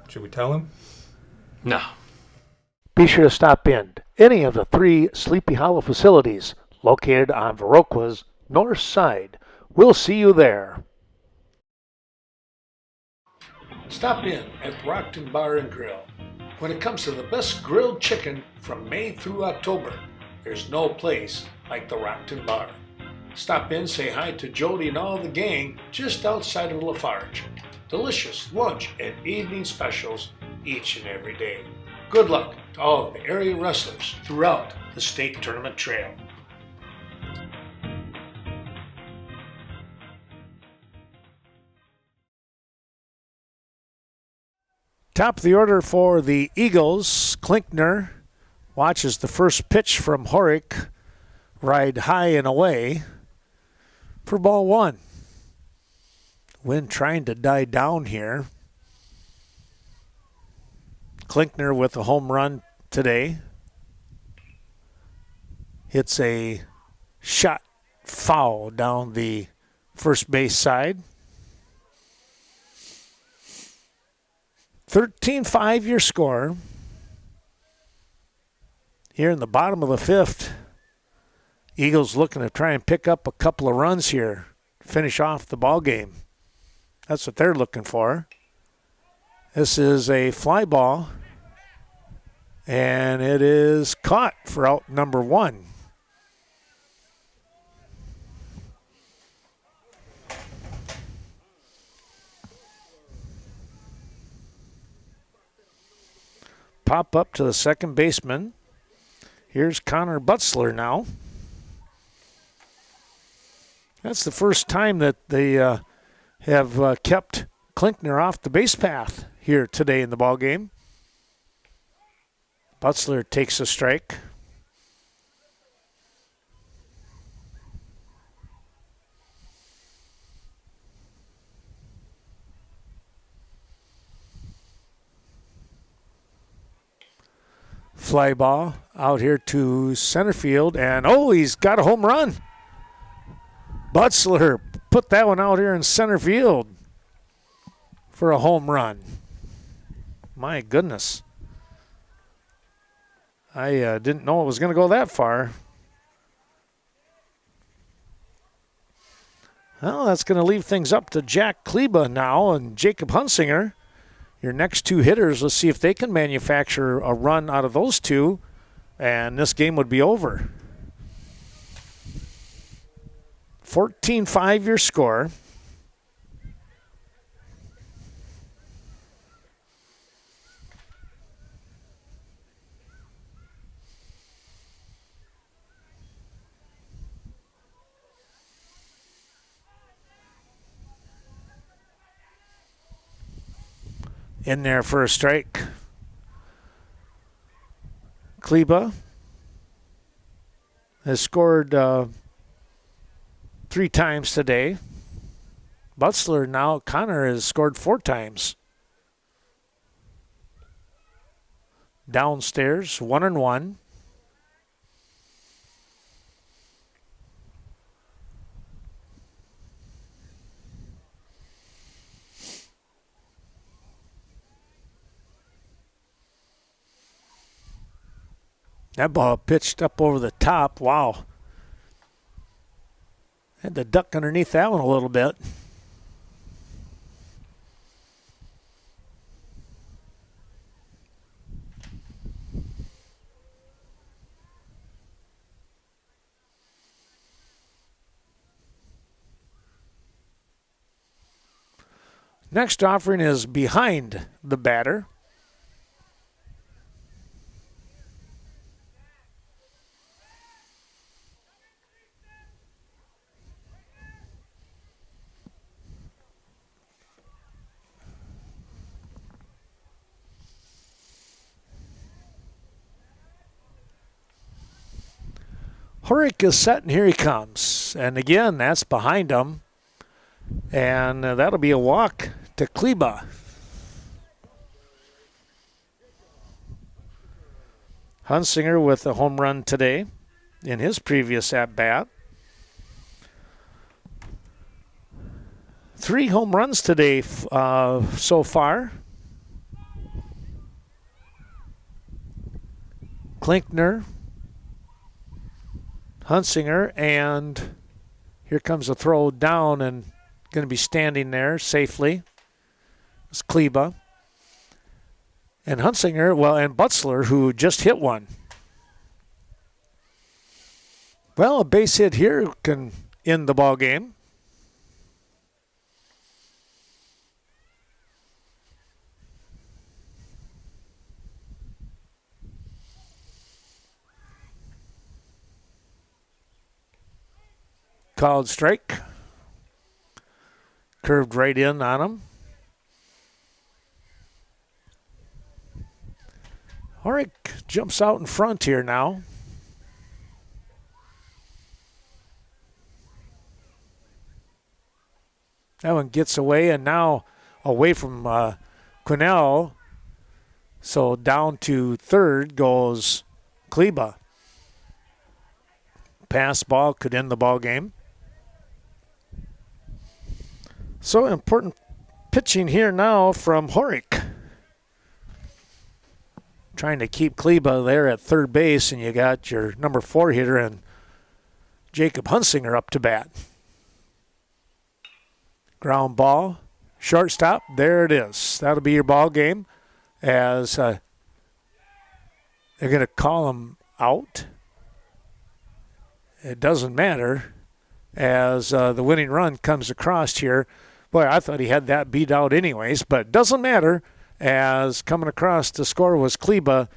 Should we tell him? No. Be sure to stop in any of the 3 Sleepy Hollow facilities located on Viroqua's north side. We'll see you there. Stop in at Brockton Bar and Grill. When it comes to the best grilled chicken from May through October, there's no place like the Rockton Bar. Stop in, say hi to Jody and all the gang just outside of Lafarge. Delicious lunch and evening specials each and every day. Good luck to all of the area wrestlers throughout the state tournament trail. Top of the order for the Eagles. Klinkner watches the first pitch from Horick ride high and away for ball 1. Wind trying to die down here. Klinkner with a home run today. Hits a shot foul down the first base side. 13-5 your score. Here in the bottom of the 5th, Eagles looking to try and pick up a couple of runs here, finish off the ball game. That's what they're looking for. This is a fly ball, and it is caught for out number 1. Pop up to the second baseman. Here's Connor Butzler now. That's the first time that they have kept Klinkner off the base path here today in the ballgame. Butzler takes a strike. Fly ball out here to center field, and he's got a home run. Butzler put that one out here in center field for a home run. My goodness. I didn't know it was going to go that far. Well, that's going to leave things up to Jack Kleba now and Jacob Hunsinger. Your next two hitters, let's see if they can manufacture a run out of those two, and this game would be over. 14-5 your score. In there for a strike. Kleba has scored 3 times today. Butzler now, Connor has scored 4 times. Downstairs, 1-1. That ball pitched up over the top. Wow. Had to duck underneath that one a little bit. Next offering is behind the batter. Horick is set, and here he comes. And again, that's behind him. And that'll be a walk to Kleba. Hunsinger with a home run today in his previous at-bat. 3 home runs today so far. Klinkner, Hunsinger, and here comes a throw down and going to be standing there safely. It's Kleba. And Hunsinger, and Butzler, who just hit one. Well, a base hit here can end the ball game. Called strike. Curved right in on him. Horick jumps out in front here now. That one gets away, and now away from Quinnell. So down to third goes Kleba. Pass ball could end the ball game. So important pitching here now from Horick. Trying to keep Kleba there at third base, and you got your number 4 hitter and Jacob Hunsinger up to bat. Ground ball, shortstop, there it is. That'll be your ball game as they're going to call him out. It doesn't matter as the winning run comes across here. Boy, I thought he had that beat out anyways, but it doesn't matter as coming across to score was Kleba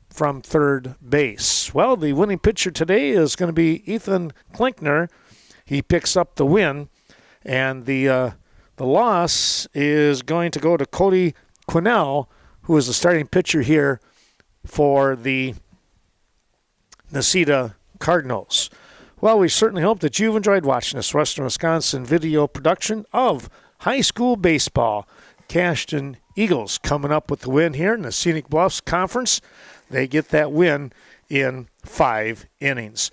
from third base. Well, the winning pitcher today is going to be Ethan Klinkner. He picks up the win, and the loss is going to go to Cody Quinnell, who is the starting pitcher here for the Necedah Cardinals. Well, we certainly hope that you've enjoyed watching this Western Wisconsin video production of high school baseball. Cashton Eagles coming up with the win here in the Scenic Bluffs Conference. They get that win in 5 innings.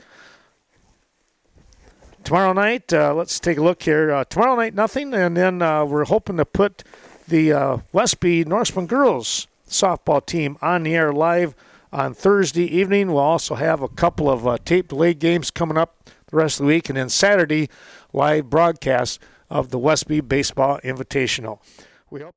Tomorrow night, let's take a look here. Tomorrow night, nothing, and then we're hoping to put the Westby Norseman girls softball team on the air live on Thursday evening. We'll also have a couple of tape-delayed games coming up the rest of the week, and then Saturday, live broadcast of the Westby Baseball Invitational. We hope.